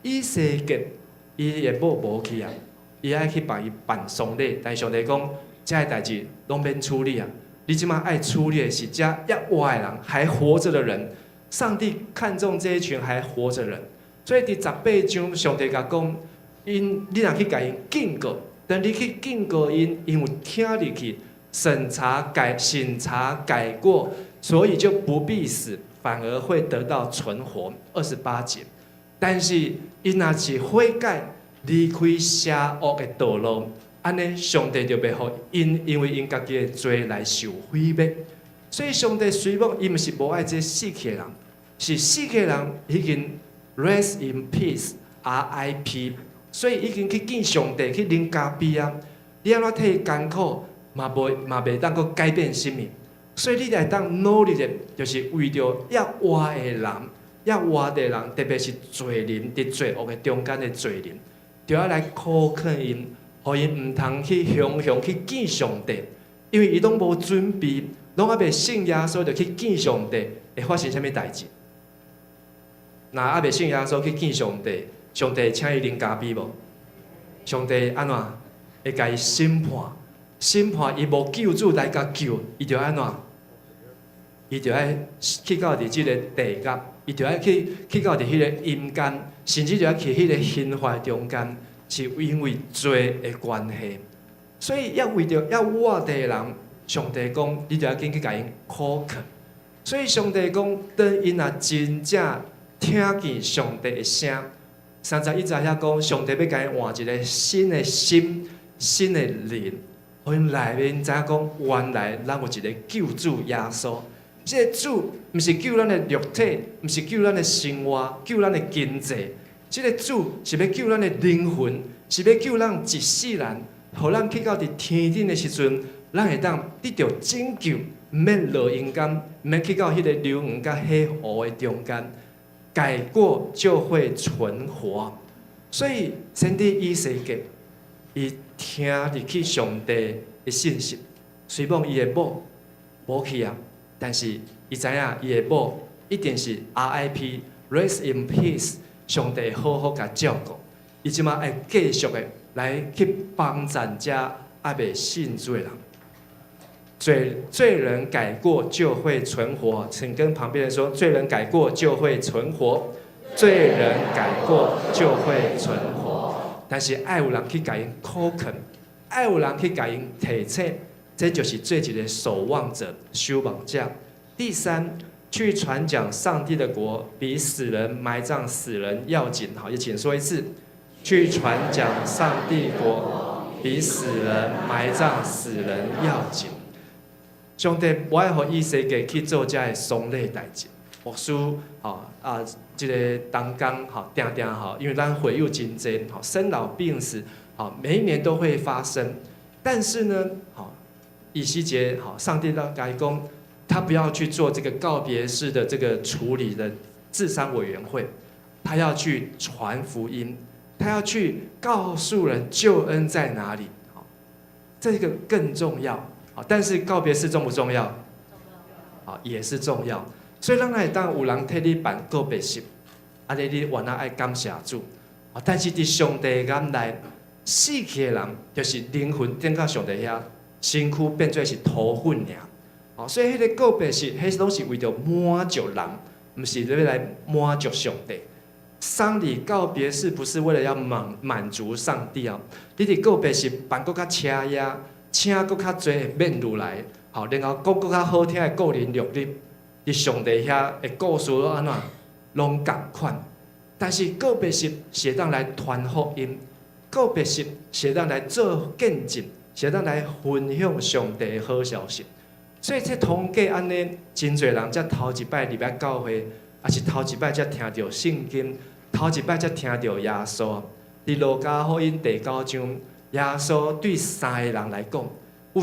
[SPEAKER 7] 以西结，伊的某无去啊，伊爱去帮伊办丧礼，但上帝讲，这个代志拢免处理啊。你即马爱处理的是这要活的人，还活着的人。上帝看重这一群还活着的人，所以第18章，上帝甲讲。你若去甲因警告，但你去警告因，因有听入去，审查改过，所以就不必死，反而会得到存活。28节。但是因若是悔改，离开邪恶的道路，安尼上帝就袂互因为因家己的罪来受毁灭。所以上帝虽然伊毋是无爱这死去的人，是死去的人已经 rest in peace，RIP。所以已经去见上帝，去啉咖啡啊！你安怎替伊艰苦，嘛袂当阁改变生命。所以你来当努力的，就是为着要活的人。要活的人，特别是罪人伫罪恶的中间的罪人，就要来苛刻因，互因毋通去雄去见上帝，因为伊拢无准备，拢还袂信耶稣，就去见上帝，会发生啥物代志？若还袂信耶稣去见上帝，上帝请伊啉咖啡无？上帝安怎会甲伊审判？审判伊无救主来甲救，伊就安怎？伊就爱去到伫即个地狱。伊就要去到伫迄个阴间，甚至就要去迄个刑罚中间，是因为罪的关系。所以要为着要活的人，上帝讲，你就要紧去甲因苛刻。所以上帝讲，当因若真正听见上帝的声，31节遐讲，上帝要甲因换一个新的心、新的灵，互因内面知影讲，原来咱有一个救主耶稣。这个主毋是救咱的肉体，毋是救咱的生活，救咱的经济。这个主是要救咱的灵魂，是要救咱一世人，互咱去到伫天顶的时阵，咱会当得到拯救，毋免落阴间，毋免去到迄个流黄甲黑湖的中间，改过就会存活。所以先伫以西结，伊听入去上帝的信息，虽然伊的某无去啊。但是，伊知影伊的某一定是 RIP，rest in peace， 上帝好好甲照顾。伊即马会继续的来去帮咱遮还袂信主的人。罪人改过就会存活，请跟旁边人说：罪人改过就会存活，罪人改过就会存活。但是爱有人去甲因苛刻，爱有人去甲因提醒。这就是做一个守望者、守望者。第三，去传讲上帝的国，比死人埋葬死人要紧。好，也请说一次：去传讲上帝国，比死人埋葬死人要紧。上帝不爱互以西结去做这个丧礼代志。牧师，这个当工，定定，因为咱会友真多，生老病死，每一年都会发生。但是呢，以西结，上帝让他讲，他不要去做这个告别式的这个处理的治丧委员会，他要去传福音，他要去告诉人救恩在哪里。这个更重要。但是告别式重不重要？也是重要。所以咱会当有人替你办告别式，你原来爱感谢主。但是伫上帝眼内，死去的人就是灵魂顶到上帝遐。身躯变做是土粉尔，所以迄个告别式，迄拢是为着满足人，毋是要来满足上帝。丧礼告别式不是为了要满足上帝哦，你伫告别式办搁较车呀，请搁较侪免入来，然后讲搁较好听的个人录音，伫上帝遐的故事安怎拢共款。但是告别式是当来传福音，告别式是当来做见证。是咱来分享上帝的好消息，所以这统计安尼，真侪人才头一摆入来教会，也是头一摆才听到圣经，头一摆才听到耶稣。伫路加福音第9章，耶稣对3个人来讲，有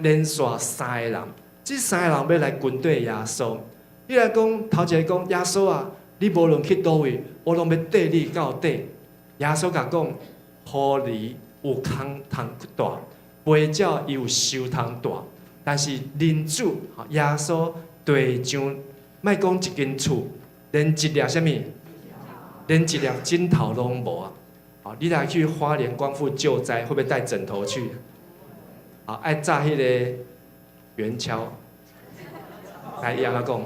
[SPEAKER 7] 连续3个人，这3个人要来军队耶稣。你来讲，头一个讲耶稣啊，你无论去倒位，我拢要缀你到底。耶稣甲讲，狐狸有空通大。飞鸟伊有收通大，但是人主耶稣地上，莫讲一间厝，连一粒什么，连一粒枕头拢无啊！你来去花莲光复救灾，会不会带枕头去？爱炸迄个圆锹，来伊安怎讲？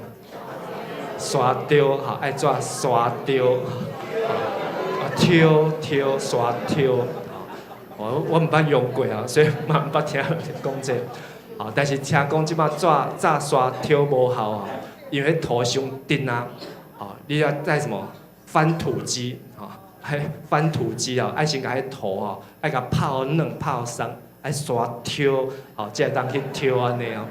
[SPEAKER 7] 刷雕爱怎刷雕？挑刷挑。我毋捌用过所以嘛毋捌听人讲这。但是听讲即摆炸刷挑无效啊，因为迄土伤沉啊，你要带什么翻土机翻土机爱先甲迄土爱甲泡软泡松，爱刷挑才会当去挑安尼啊。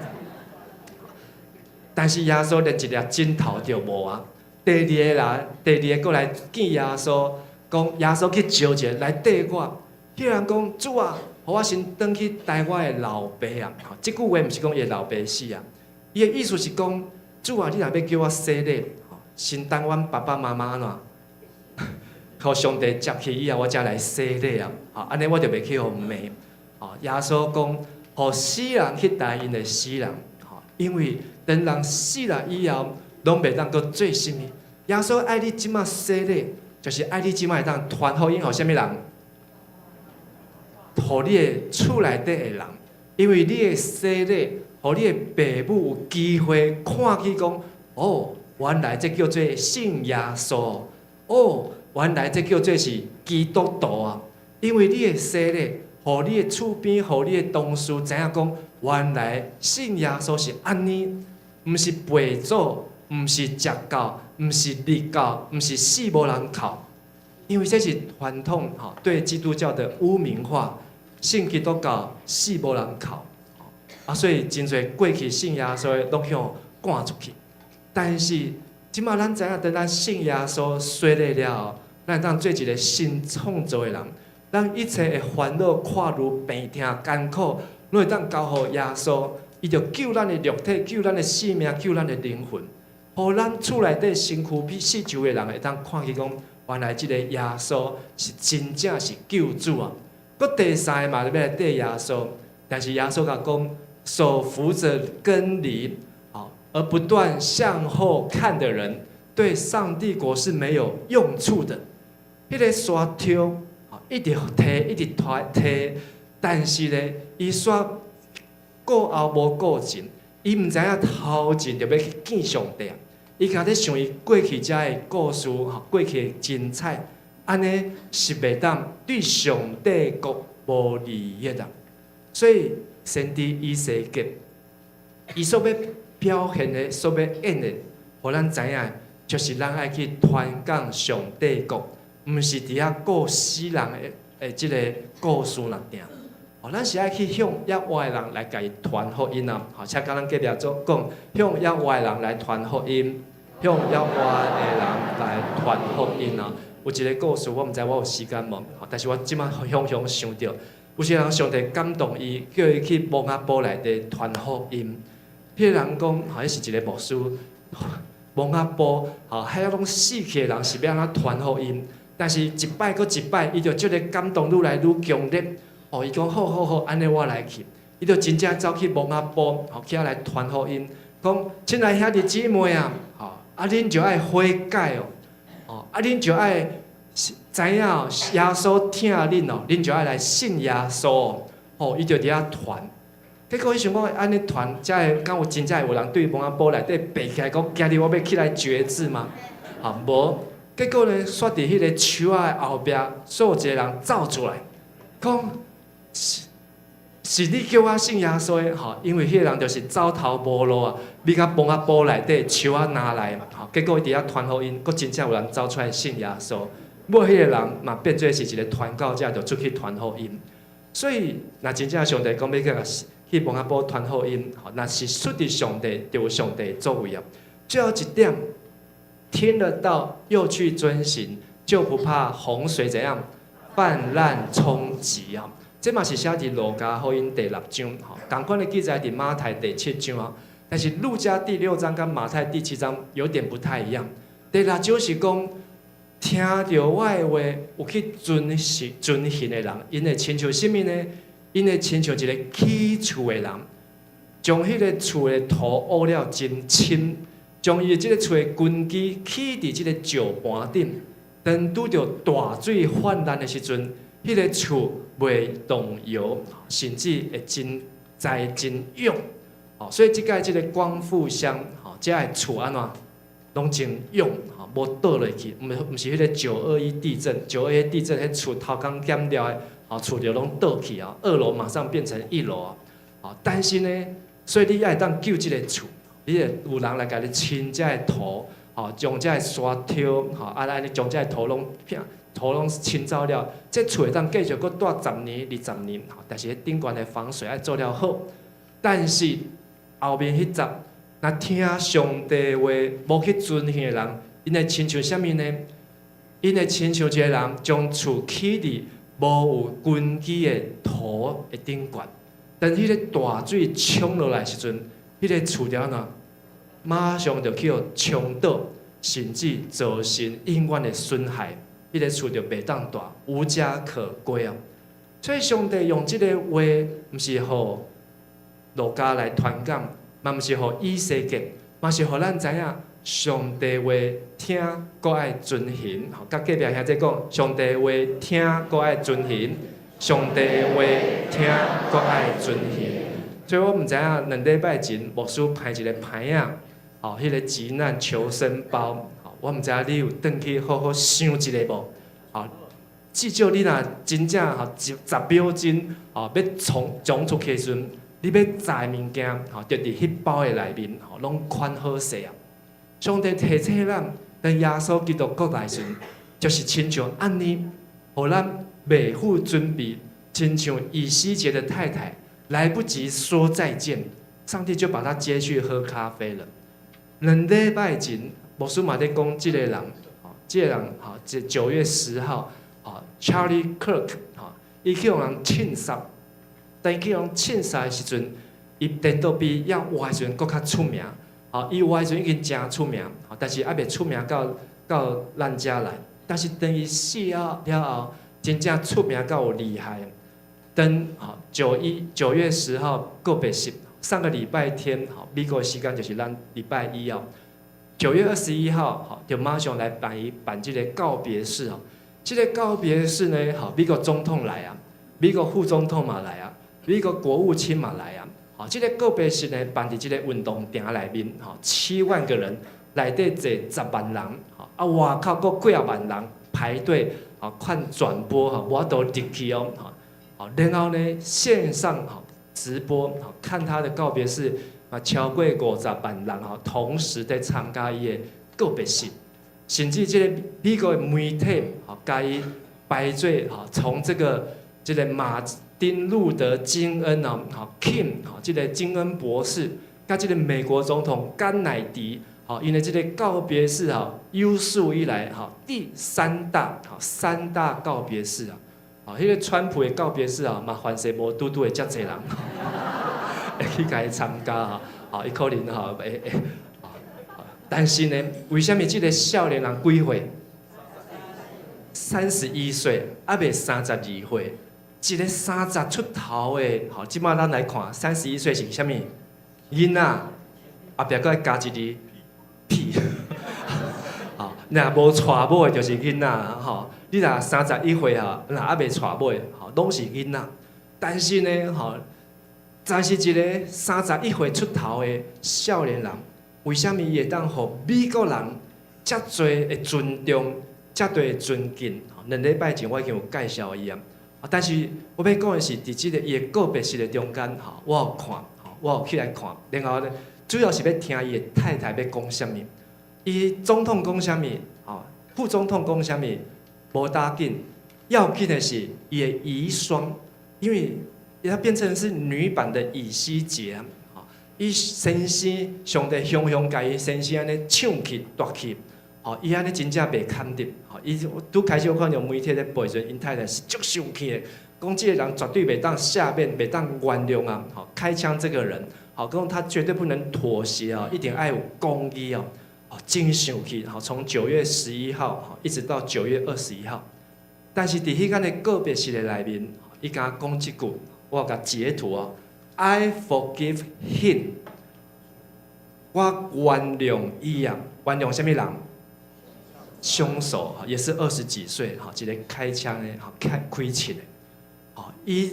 [SPEAKER 7] 但是耶稣连一粒枕头都无啊。第二个过来见耶稣，讲耶稣去招一个来缀我。迄人讲主啊，互我先转去带我的老爸啊。即句话毋是讲伊的老爸死啊，伊的意思是讲主啊，你若要叫我洗礼，先等阮爸爸妈妈安怎，互上帝接去以后，我才来洗礼啊。安尼我就袂去互骂。耶稣讲，互死人去带因的死人，因为等人死了以后，拢袂当搁做甚物。耶稣爱你即马洗礼，就是爱你即马会当传福音，互啥物人？互你的厝内底的人，因为你的洗礼，互你的父母有机会看去讲，原来这叫做信耶稣，原来这叫做是基督徒啊。因为你的洗礼，互你的厝边，互你的同事知影讲，原来信耶稣是安尼，毋是背祖，毋是食教，毋是立教，毋是死无人靠。因为这是传统对基督教的污名化，信基督教死无人靠，所以真侪过去信耶稣的拢向赶出去。但是即马咱知影，等咱信耶稣洗礼了，咱会当做一个新创造的人，咱一切的烦恼、看如病痛、艰苦，拢会当交互耶稣，伊就救咱的肉体、救咱的性命、救咱的灵魂，互咱厝内底身躯比四周的人会当看去讲。原来这个耶稣是真正是救主啊！佮第三个嘛，要来对耶稣，但是耶稣甲讲，手扶着根犁，而不断向后看的人，对上帝国是没有用处的。迄个刷挑，一直提，一直提，但是呢，伊刷顾后无顾前，伊毋知影头前就要去见上帝。伊家咧想伊过去遮的故事，过去的精彩，安尼是袂当对上帝国无利益的。所以先知以西结，伊所要表现的、所要演的，互咱知影，就是咱爱去传讲上帝国，毋是伫遐过死人的即个故事那定。咱是爱去向野外的人来甲伊传福音啊！请甲咱隔壁组讲，向野外的人来传福音。向野外的人来传福音啊！有一个故事，我毋知我有时间无，但是我即摆想到，有些人上帝感动伊，叫伊去摩押堡内底传福音。迄个人讲，迄是一个牧师，摩押堡，遐拢死去的人是要安怎传福音？但是一摆搁一摆，伊就即个感动愈来愈强烈。伊讲好，安尼我来去。伊就真正走去摩押堡，去遐来传福音，讲亲爱兄弟姊妹啊！恁就爱悔改恁就爱知影耶稣疼恁恁就爱来信耶稣伊就伫遐传。结果伊想讲安尼传，才会敢有真正有人对摩押堡内底爬起来讲，今日我要起来决志吗？无。结果呢，煞伫迄个树仔后壁，煞有一个人走出来，讲是你叫我信耶稣的，因为迄个人就是走投无路啊，你甲摩押堡内底树仔拿来嘛，结果伊伫遐传福音，佫真正有人走出来信耶稣，尾迄个人嘛变做是一个传教者，就出去传福音。所以，若真正上帝讲要去摩押堡传福音，若是属于上帝，就有上帝作为啊。最后一点，听得到又去遵行，就不怕洪水怎样泛滥冲击啊。这嘛是写伫路加福音第6章，同款的记载伫马太第7章，但是路加第6章跟马太第7章有点不太一样。第6章是讲，听到我的话有去遵行的人，因会亲像什么呢？因会亲像一个起厝的人，将迄个厝的土挖了真深，将伊即个厝的根基起伫即个石盘顶，当拄着大水泛滥的时阵，迄个厝袂动摇，甚至会真栽真勇。所以即摆即个光复乡，遮个厝安怎拢真勇，无倒落去。毋是迄个921地震，921地震迄厝头刚减掉的，厝就拢倒去啊，2楼马上变成1楼啊。但是呢，所以你要会当救这个厝，你会有人来甲你清这个土，将这个沙挑，安尼将这个土拢清走了，这厝会当继续搁住10年、20年，但是顶悬的防水要做了好。但是后面迄集，若听上帝话无去遵行的人，因会亲像啥物呢？因会亲像一个人将厝起伫无有根基的土的顶悬，但迄个大水冲落来时阵，迄个厝条呢，马上就去互冲倒，甚至造成永远的损害。迄个厝就袂当大，无家可归啊！所以上帝用即个话，毋是互路加来传讲，嘛毋是互以西结，嘛是互咱知影上帝话听，搁爱遵行。甲隔壁兄弟讲，上帝话听，搁爱遵行；上帝话听，搁爱遵行。所以我毋知影2礼拜前牧师派一个牌仔，迄个急难求生包。我毋知影你有转去好好想一下无？至少你若真正10秒钟要冲出去时阵，你要载物件就伫迄包的内面拢款好势啊！上帝提醒咱，当耶稣基督国来时，就是亲像安尼，互咱未赴准备，亲像以西结的太太来不及说再见，上帝就把他接去喝咖啡了。2礼拜前。牧师嘛在讲，这个人9月10号，Charlie Kirk， 伊去互人刺杀，但伊去互人刺杀的时阵，伊电脑比要活的时阵搁较出名，伊活的时阵已经真出名，但是还袂出名到咱遮来。但是等伊死了后，真正出名到有厉害。等9月10号告别式，上个礼拜天，美国的时间就是咱礼拜1哦。9月21号，就马上来办这个告别式。这个告别式呢，美国总统来啊，美国副总统嘛来啊，美国国务卿嘛来啊。这个告别式呢，办伫这个运动场内面，7万个人，内底坐10万人，外口阁几啊万人排队，看转播，我都入去哦。然后呢，线上直播，看他的告别式。超过50万人同时在参加伊的告别式，甚至这个美国的媒体甲伊摆做从这个马丁路德金恩Kim 这个金恩博士，甲这个美国总统甘乃迪因为这个告别式有史以来第3大告别式迄个川普的告别式嘛，凡是无拄会遮济人。会去甲伊参加伊可能会，但是呢，为什么这个少年人几岁？31岁，还袂32岁，一个30出头的，即摆咱来看，31岁是啥物？囡仔，后壁搁加一字屁，若无娶某的，就是囡仔，你若31岁若还袂娶某的，拢是囡仔。但是呢，但是一个31岁出头的少年人，为什么伊会当互美国人遮侪的尊重、遮多的尊敬？2礼拜前我已经有介绍伊啊。但是我要讲的是，伫即个伊的告别式的中间，我有看，我有起来看，然后呢，主要是要听伊的太太要讲啥物，伊总统讲啥物，副总统讲啥物，无要紧，要紧的是伊的遗孀，因为。它变成是女版的以西结，伊先生上帝雄雄甲伊先生安尼抢去夺去，伊安尼真正袂堪得，伊拄开始我看到媒体咧报时，因太太是足生气的，讲即个人绝对袂当下面袂当原谅啊，开枪这个人，讲他绝对不能妥协啊，一定要有公义哦，真生气，从9月11号一直到9月21号，但是伫迄间的告别式的内面，伊甲讲一句。我甲截图I forgive him， 我原谅伊啊，原谅什么人？凶手也是20几岁，一个开枪的，开枪的，伊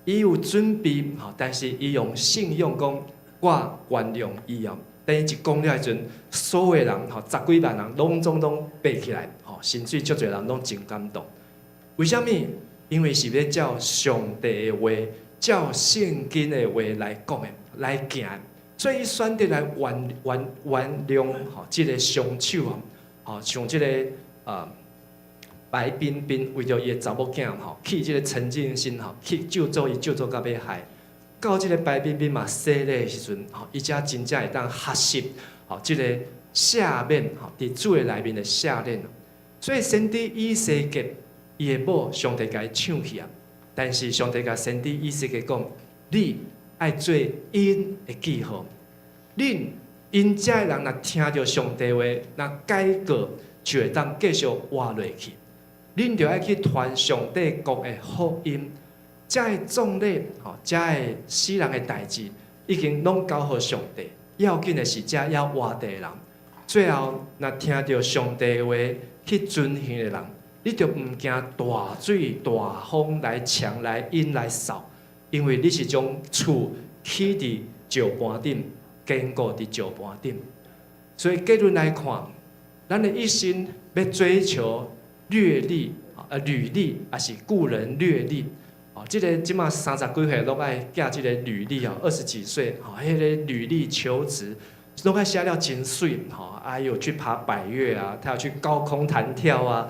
[SPEAKER 7] 有准备，但是伊用信用讲，我原谅伊啊。等伊一讲了时阵，所有人10几万人拢爬起来，甚至足侪人拢真感动。为什么？因为是要照上帝的话照圣经的话来讲的，来行的。所以伊选择来原谅吼，即个双手吼，像即个白冰冰为着伊的查某囝吼，去即个陈进新吼，去救助伊救助到要害。到即个白冰冰嘛洗礼的时阵吼，伊才真正会当学习吼，即个赦免吼，伫主的内面的赦免。所以先知以西结伊的某上帝甲伊抢去啊，但是上帝甲先知以西结讲，你爱做因的记号，恁因遮的人若听着上帝话，若改过，就会当继续活落去。恁着爱去传上帝国的福音，遮的壮丽吼，遮的死人的代志，已经拢交互上帝。要紧的是遮要活地的人，最后若听着上帝的话去遵行的人，你着毋惊大水大风来强来引来扫。因为你是将厝起伫石盘顶，坚固伫石盘顶。所以结论来看，咱的一生要追求阅历履历，也是故人阅历。即个即马30几岁拢爱寄即个履历20几岁迄个履历求职，拢爱写了真水伊有去爬百岳啊，他有去高空弹跳啊，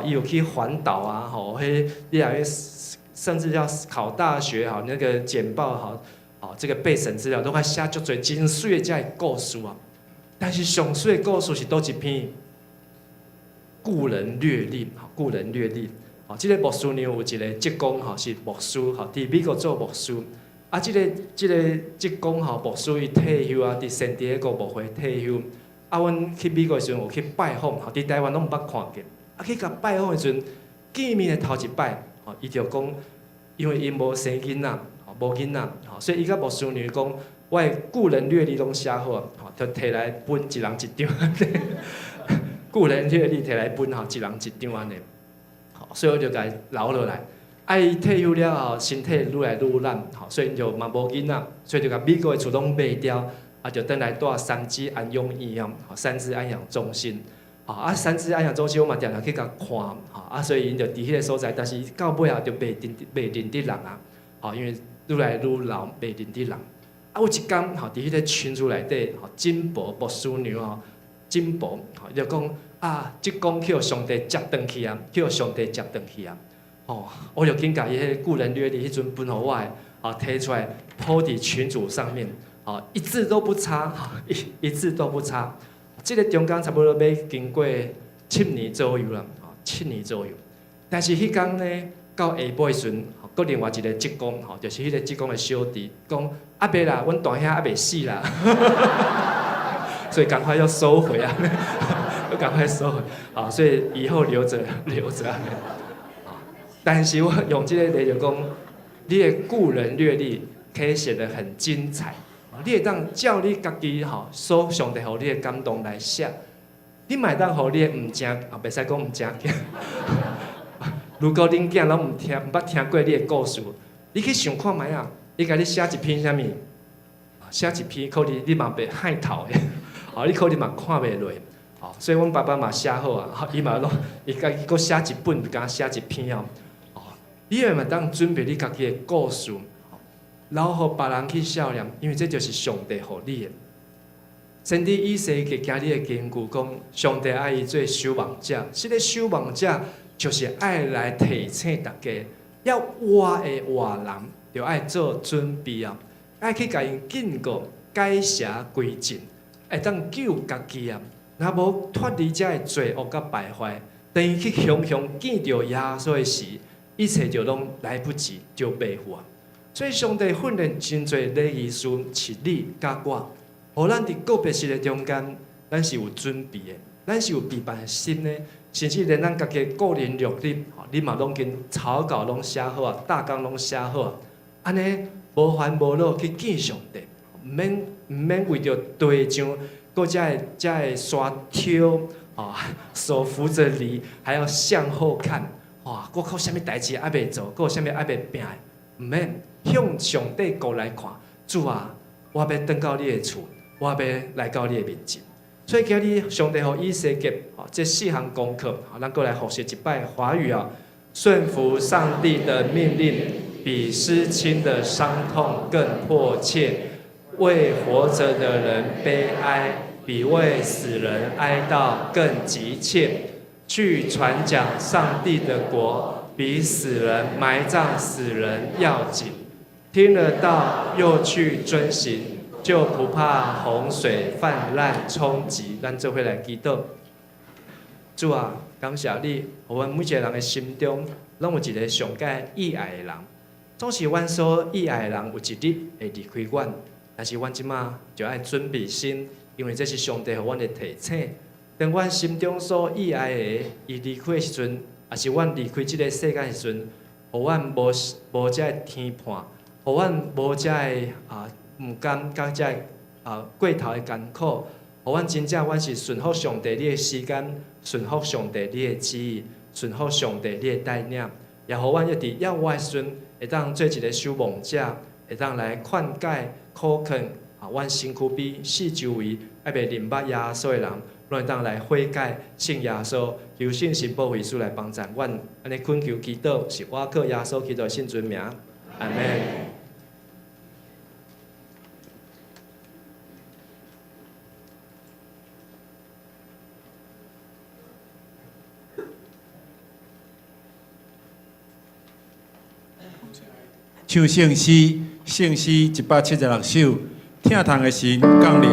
[SPEAKER 7] 伊有去环岛啊，迄你也甚至要考大学那个简报这个备审资料都爱写足侪真水的遮个故事啊。但是上水的故事是倒一篇故人略历，故人略历。即个牧师娘有一个职工是牧师，伫美国做牧师。即个职工牧师伊退休伫圣地亚哥牧会退休。阮去美国的时阵有去拜访，伫台湾拢毋捌看过。去甲拜访的时阵，见面的头一摆，伊就讲，因为因无生囡仔，无囡仔，所以伊甲牧师娘讲，我的故人略历拢写好，就摕来分一人一张。故人略历摕来分一人一张安尼。所以我就甲伊留落来。伊退休了后，身体愈来愈烂，所以因就嘛无囡仔，所以就甲美国的厝拢卖掉，就倒来住三芝安养院三芝安养中心。三芝安养中心我嘛常常去甲看，所以因就伫迄个所在，但是到尾啊就袂认得人啊，因为愈来愈老袂认得人。有一天伫迄个群组内底，金伯牧师娘金伯伊就讲。即讲去互上帝接转去啊，去互上帝接转去啊。我就紧甲伊迄故人略历迄阵分互我的，摕出来抛伫群组上面，一字都不差，一字都不差。这个中间差不多要经过7年左右啦，7年左右。但是迄天呢，到下晡的时阵，搁另外一个职工，就是迄个职工的小弟讲，袂啦，阮大兄袂死啦，所以赶快要收回啊。我赶快收回，所以以后留着。但是我用这个例就讲，你的故人略历可以写得很精彩，你会当照你家己所上帝互你的感动来写，你嘛会当互你的毋正袂使讲毋正经。如果恁囝拢毋捌听过你的故事，你去想看觅啊，伊甲你写一篇啥物？写一篇可能你嘛袂害头的，你可能嘛看袂落。所以阮爸爸嘛写好啊，伊嘛拢，伊家己搁写一本，甲写一篇你也嘛当准备你家己的故事，留互别人去笑念，因为这就是上帝互你的。先知以西结今日的根据讲，上帝爱伊做守望者，这个守望者就是爱来提醒大家，要活的活人，就爱做准备啊，爱去甲因警告、改邪归正，会当救家己啊。若无脱离遮的罪恶甲败坏，等于去雄雄见到耶稣的时，一切就拢来不及，就袂赴啊。所以上帝训练真侪礼仪师，是你甲我，互咱伫个别事的中间，咱是有准备的，咱是有备办的心的，甚至连咱家己的个人录音，你嘛拢经草稿拢写好啊，大纲拢写好啊，安尼无烦无恼去见上帝，毋免为着地上。搁才会刷挑手扶着犁，还要向后看，搁靠啥物代志还袂做，搁有啥物还袂拼的，毋免向上帝国来看。主啊，我要返到你的厝，我要来到你的面前。所以今日上帝互以西结这4项功课，咱搁来复习一摆华语顺服上帝的命令，比失亲的伤痛更迫切。为活着的人悲哀，比为死人哀悼更急切。去传讲上帝的国，比死人埋葬死人要紧。听了道又去遵行，就不怕洪水泛滥冲击。咱做伙来祈祷。主啊，感谢你，互阮每一个人的心中，拢有一个上界意爱的人。总是阮所意爱的人，有一日会离开阮，但是阮即马就要准备心，因为这是上帝互阮的提醒。当阮心中所意爱的，伊离开的时阵，也是阮离开这个世界的时阵，互阮无这个天判，互阮无这个毋甘，甲这个过头的艰苦，互阮真正阮是顺服上帝你的时间，顺服上帝你的旨意，顺服上帝你的带领，也互阮一直要我的时阵，会当做一个守望者，会当来劝解、苦劝阮身躯边四周围还袂认捌耶稣的人。拢会当来悔改信耶稣，求信心保惠师来帮助阮。安尼恳求祈祷，是我靠耶稣基督的圣尊名，阿门。
[SPEAKER 6] 唱圣诗，圣诗176首，听堂的神降临。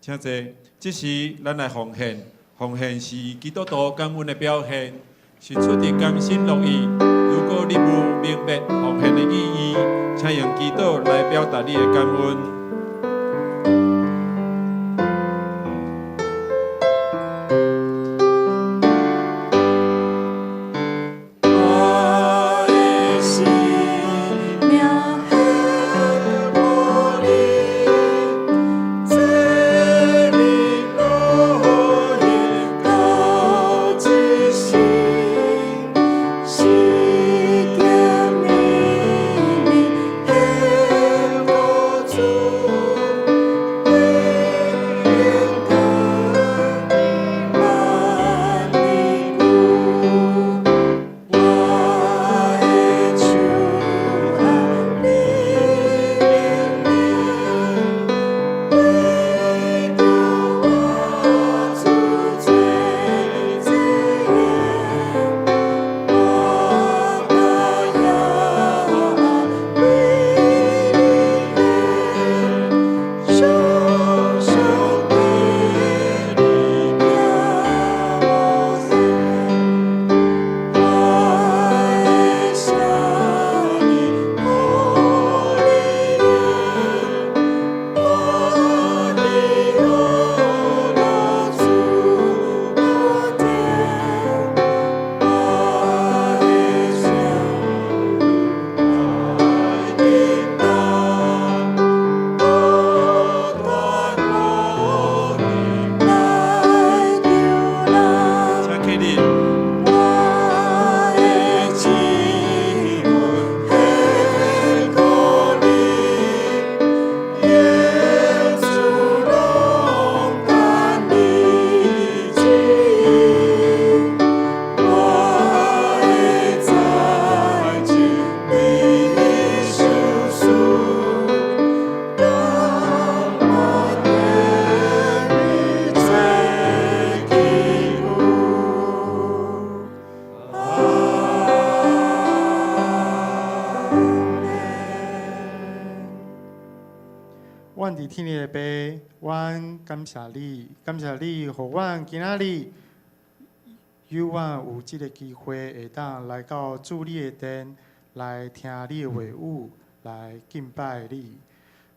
[SPEAKER 6] 请坐，这是咱来奉献，奉献是基督徒感恩的表现，是出自甘心乐意。如果你无明白奉献的意义，请用祈祷来表达你的感恩。
[SPEAKER 3] 阮伫天父的爸，阮感谢你，感谢你，互阮今仔日有阮有即个机会，会当来到主你的殿，来听你的话语，来敬拜你。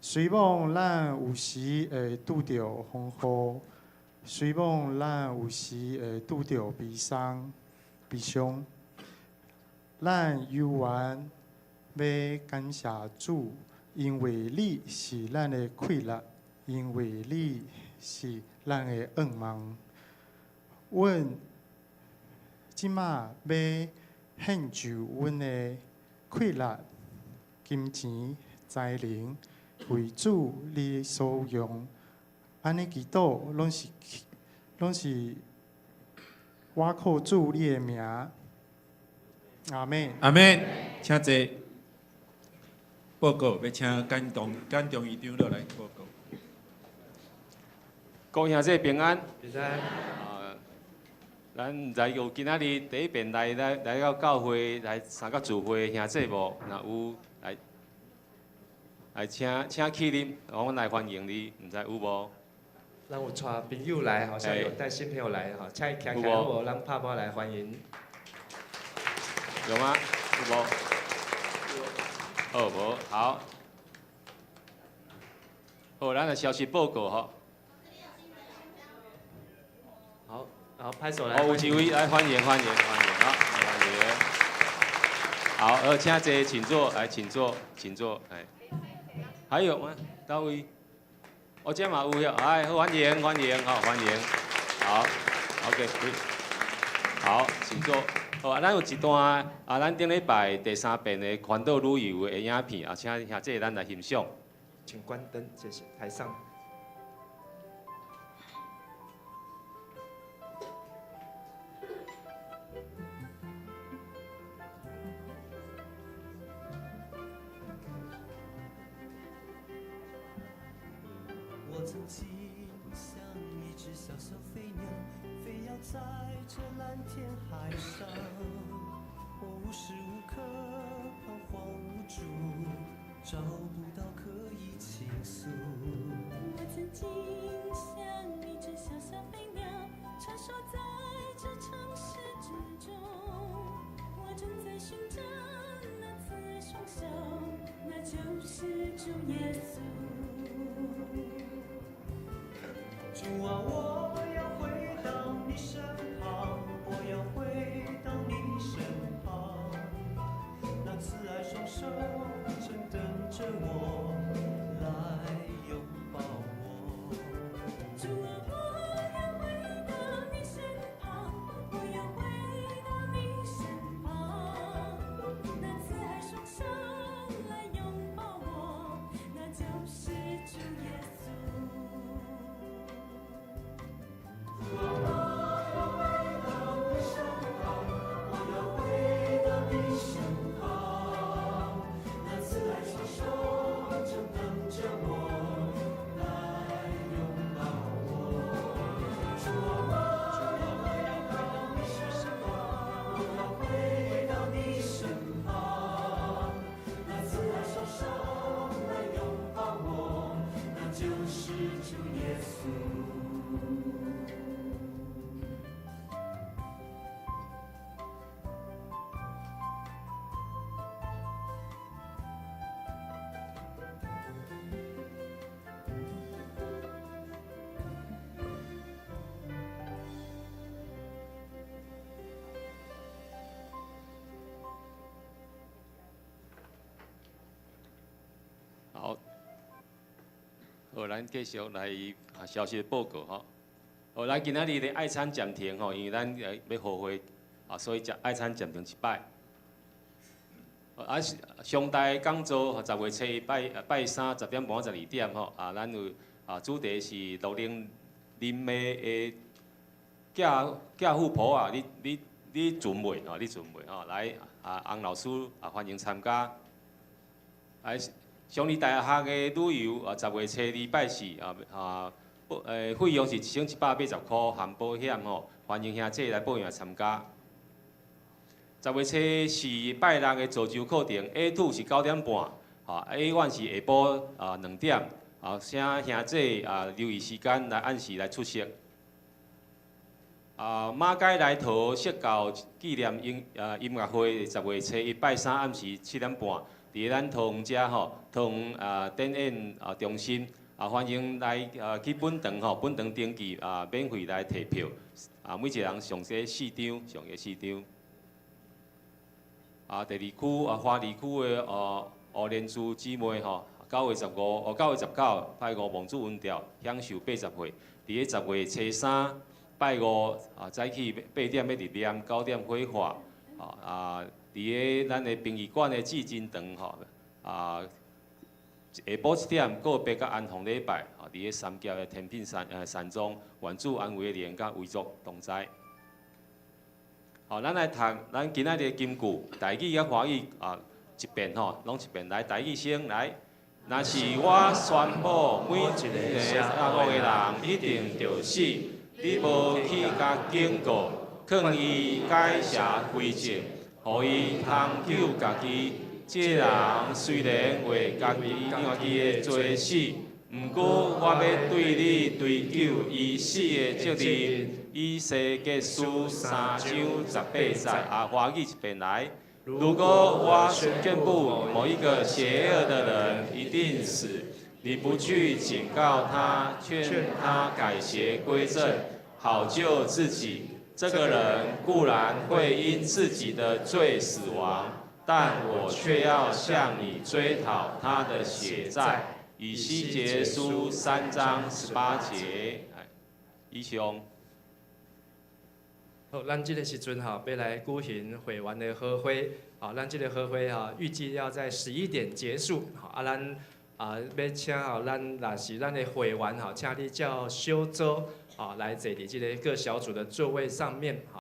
[SPEAKER 3] 虽望咱有时会拄着风雨，虽望咱有时会拄着悲伤，咱有缘要感谢主。因为你是咱的快乐，因为你是咱的愿望。阮即马要献就阮的快乐、金钱、才能，为主你所用。安尼祈祷，拢是我靠主你的名。阿门。
[SPEAKER 6] 阿门。请坐。报告，要请简中议长落来报告。
[SPEAKER 4] 各兄弟平安。
[SPEAKER 7] 平安。
[SPEAKER 4] 咱在有今仔日第一遍来到教会来参加聚会兄弟无？若有来请起啉，我来欢迎你，唔知有无？
[SPEAKER 7] 咱有带朋友来，好像有带新朋友来，哈，请徛起来好无？咱拍拍来欢迎。
[SPEAKER 4] 有吗？有无？无好，好，咱的消息报告吼。
[SPEAKER 7] 好，然后拍手来。
[SPEAKER 4] 有一位来欢迎，好，欢迎。好，请坐，请坐，来，请坐，哎。还有吗？哪位？这嘛有哎，欢迎，好，欢迎。好 ，OK， 好，请坐。好，咱有一段咱顶礼拜第3遍的环岛旅游的影片，请兄弟咱来欣赏。
[SPEAKER 7] 请关灯，谢谢。台上。
[SPEAKER 1] 我曾经像一只小小飞鸟，飞扬在这蓝天海上。我无时无刻彷徨无助，找不到可以倾诉。
[SPEAKER 8] 我曾经像一只小小飞鸟，穿梭在这城市之中。就是主耶稣。
[SPEAKER 1] 主啊，我要回到你身旁，我要回到你身旁，那慈爱双手正等着我来拥抱我。
[SPEAKER 8] 主啊，我要回到你身旁，我要回到你身旁，那慈爱双手来拥抱我，那就是主耶稣。
[SPEAKER 1] 就是主耶稣。
[SPEAKER 4] 好，好，咱继续来消息报告吼。哦，咱今仔日的爱餐暂停吼，因为咱要后会所以爱餐暂停一摆。上台讲座10月初拜三10点半12点吼，咱有主题是乐龄林的嫁妇婆你准备吼，你准备吼，来洪老师欢迎参加。上理大学的旅游10月初礼拜四费用是1180块含保险吼，欢迎兄弟来报名参加。10月初是拜六的自修课程 ，A2 是9点半，A1 是下晡2点，请兄弟留意时间来按时来出席。马街来图社教纪念音乐会10月初1拜3暗时7点半。伫咱桃园遮吼，桃园展演中心欢迎来去本堂吼，本堂登记免费来摕票，每一个人上计4张，上计4张。第二区花莲区的乌莲珠姊妹吼，9月19拜5望子文调享受80岁，伫个10月初3拜5早起8点要入念，9点火化伫个咱的殡仪馆的至真堂吼，下晡1点，告别甲安丰礼拜，伫个三峡的天品山庄，原主安慰的莲甲维族同在。咱来读咱今仔日的金句，台语甲华语一遍吼，拢一遍来，台语先来。若是我宣布每一个下午的人一定着死，你无去甲警告，劝伊改邪归正。互伊通救家己，这人虽然为家己自己的罪死，毋过我要对你追究伊死的责任。以西结书3章18节华语一遍来。如果我宣布某一个邪恶的人一定死，你不去警告他，劝他改邪归正，好救自己。这个人固然会因自己的罪死亡，但我却要向你追讨他的血债。以西结书3章18节。以上。
[SPEAKER 7] 好，咱这个时阵要来举行会员的合会。咱这个合会预计要在11点结束。咱要请咱若是咱的会员请你叫小组来坐伫这个各小组的座位上面。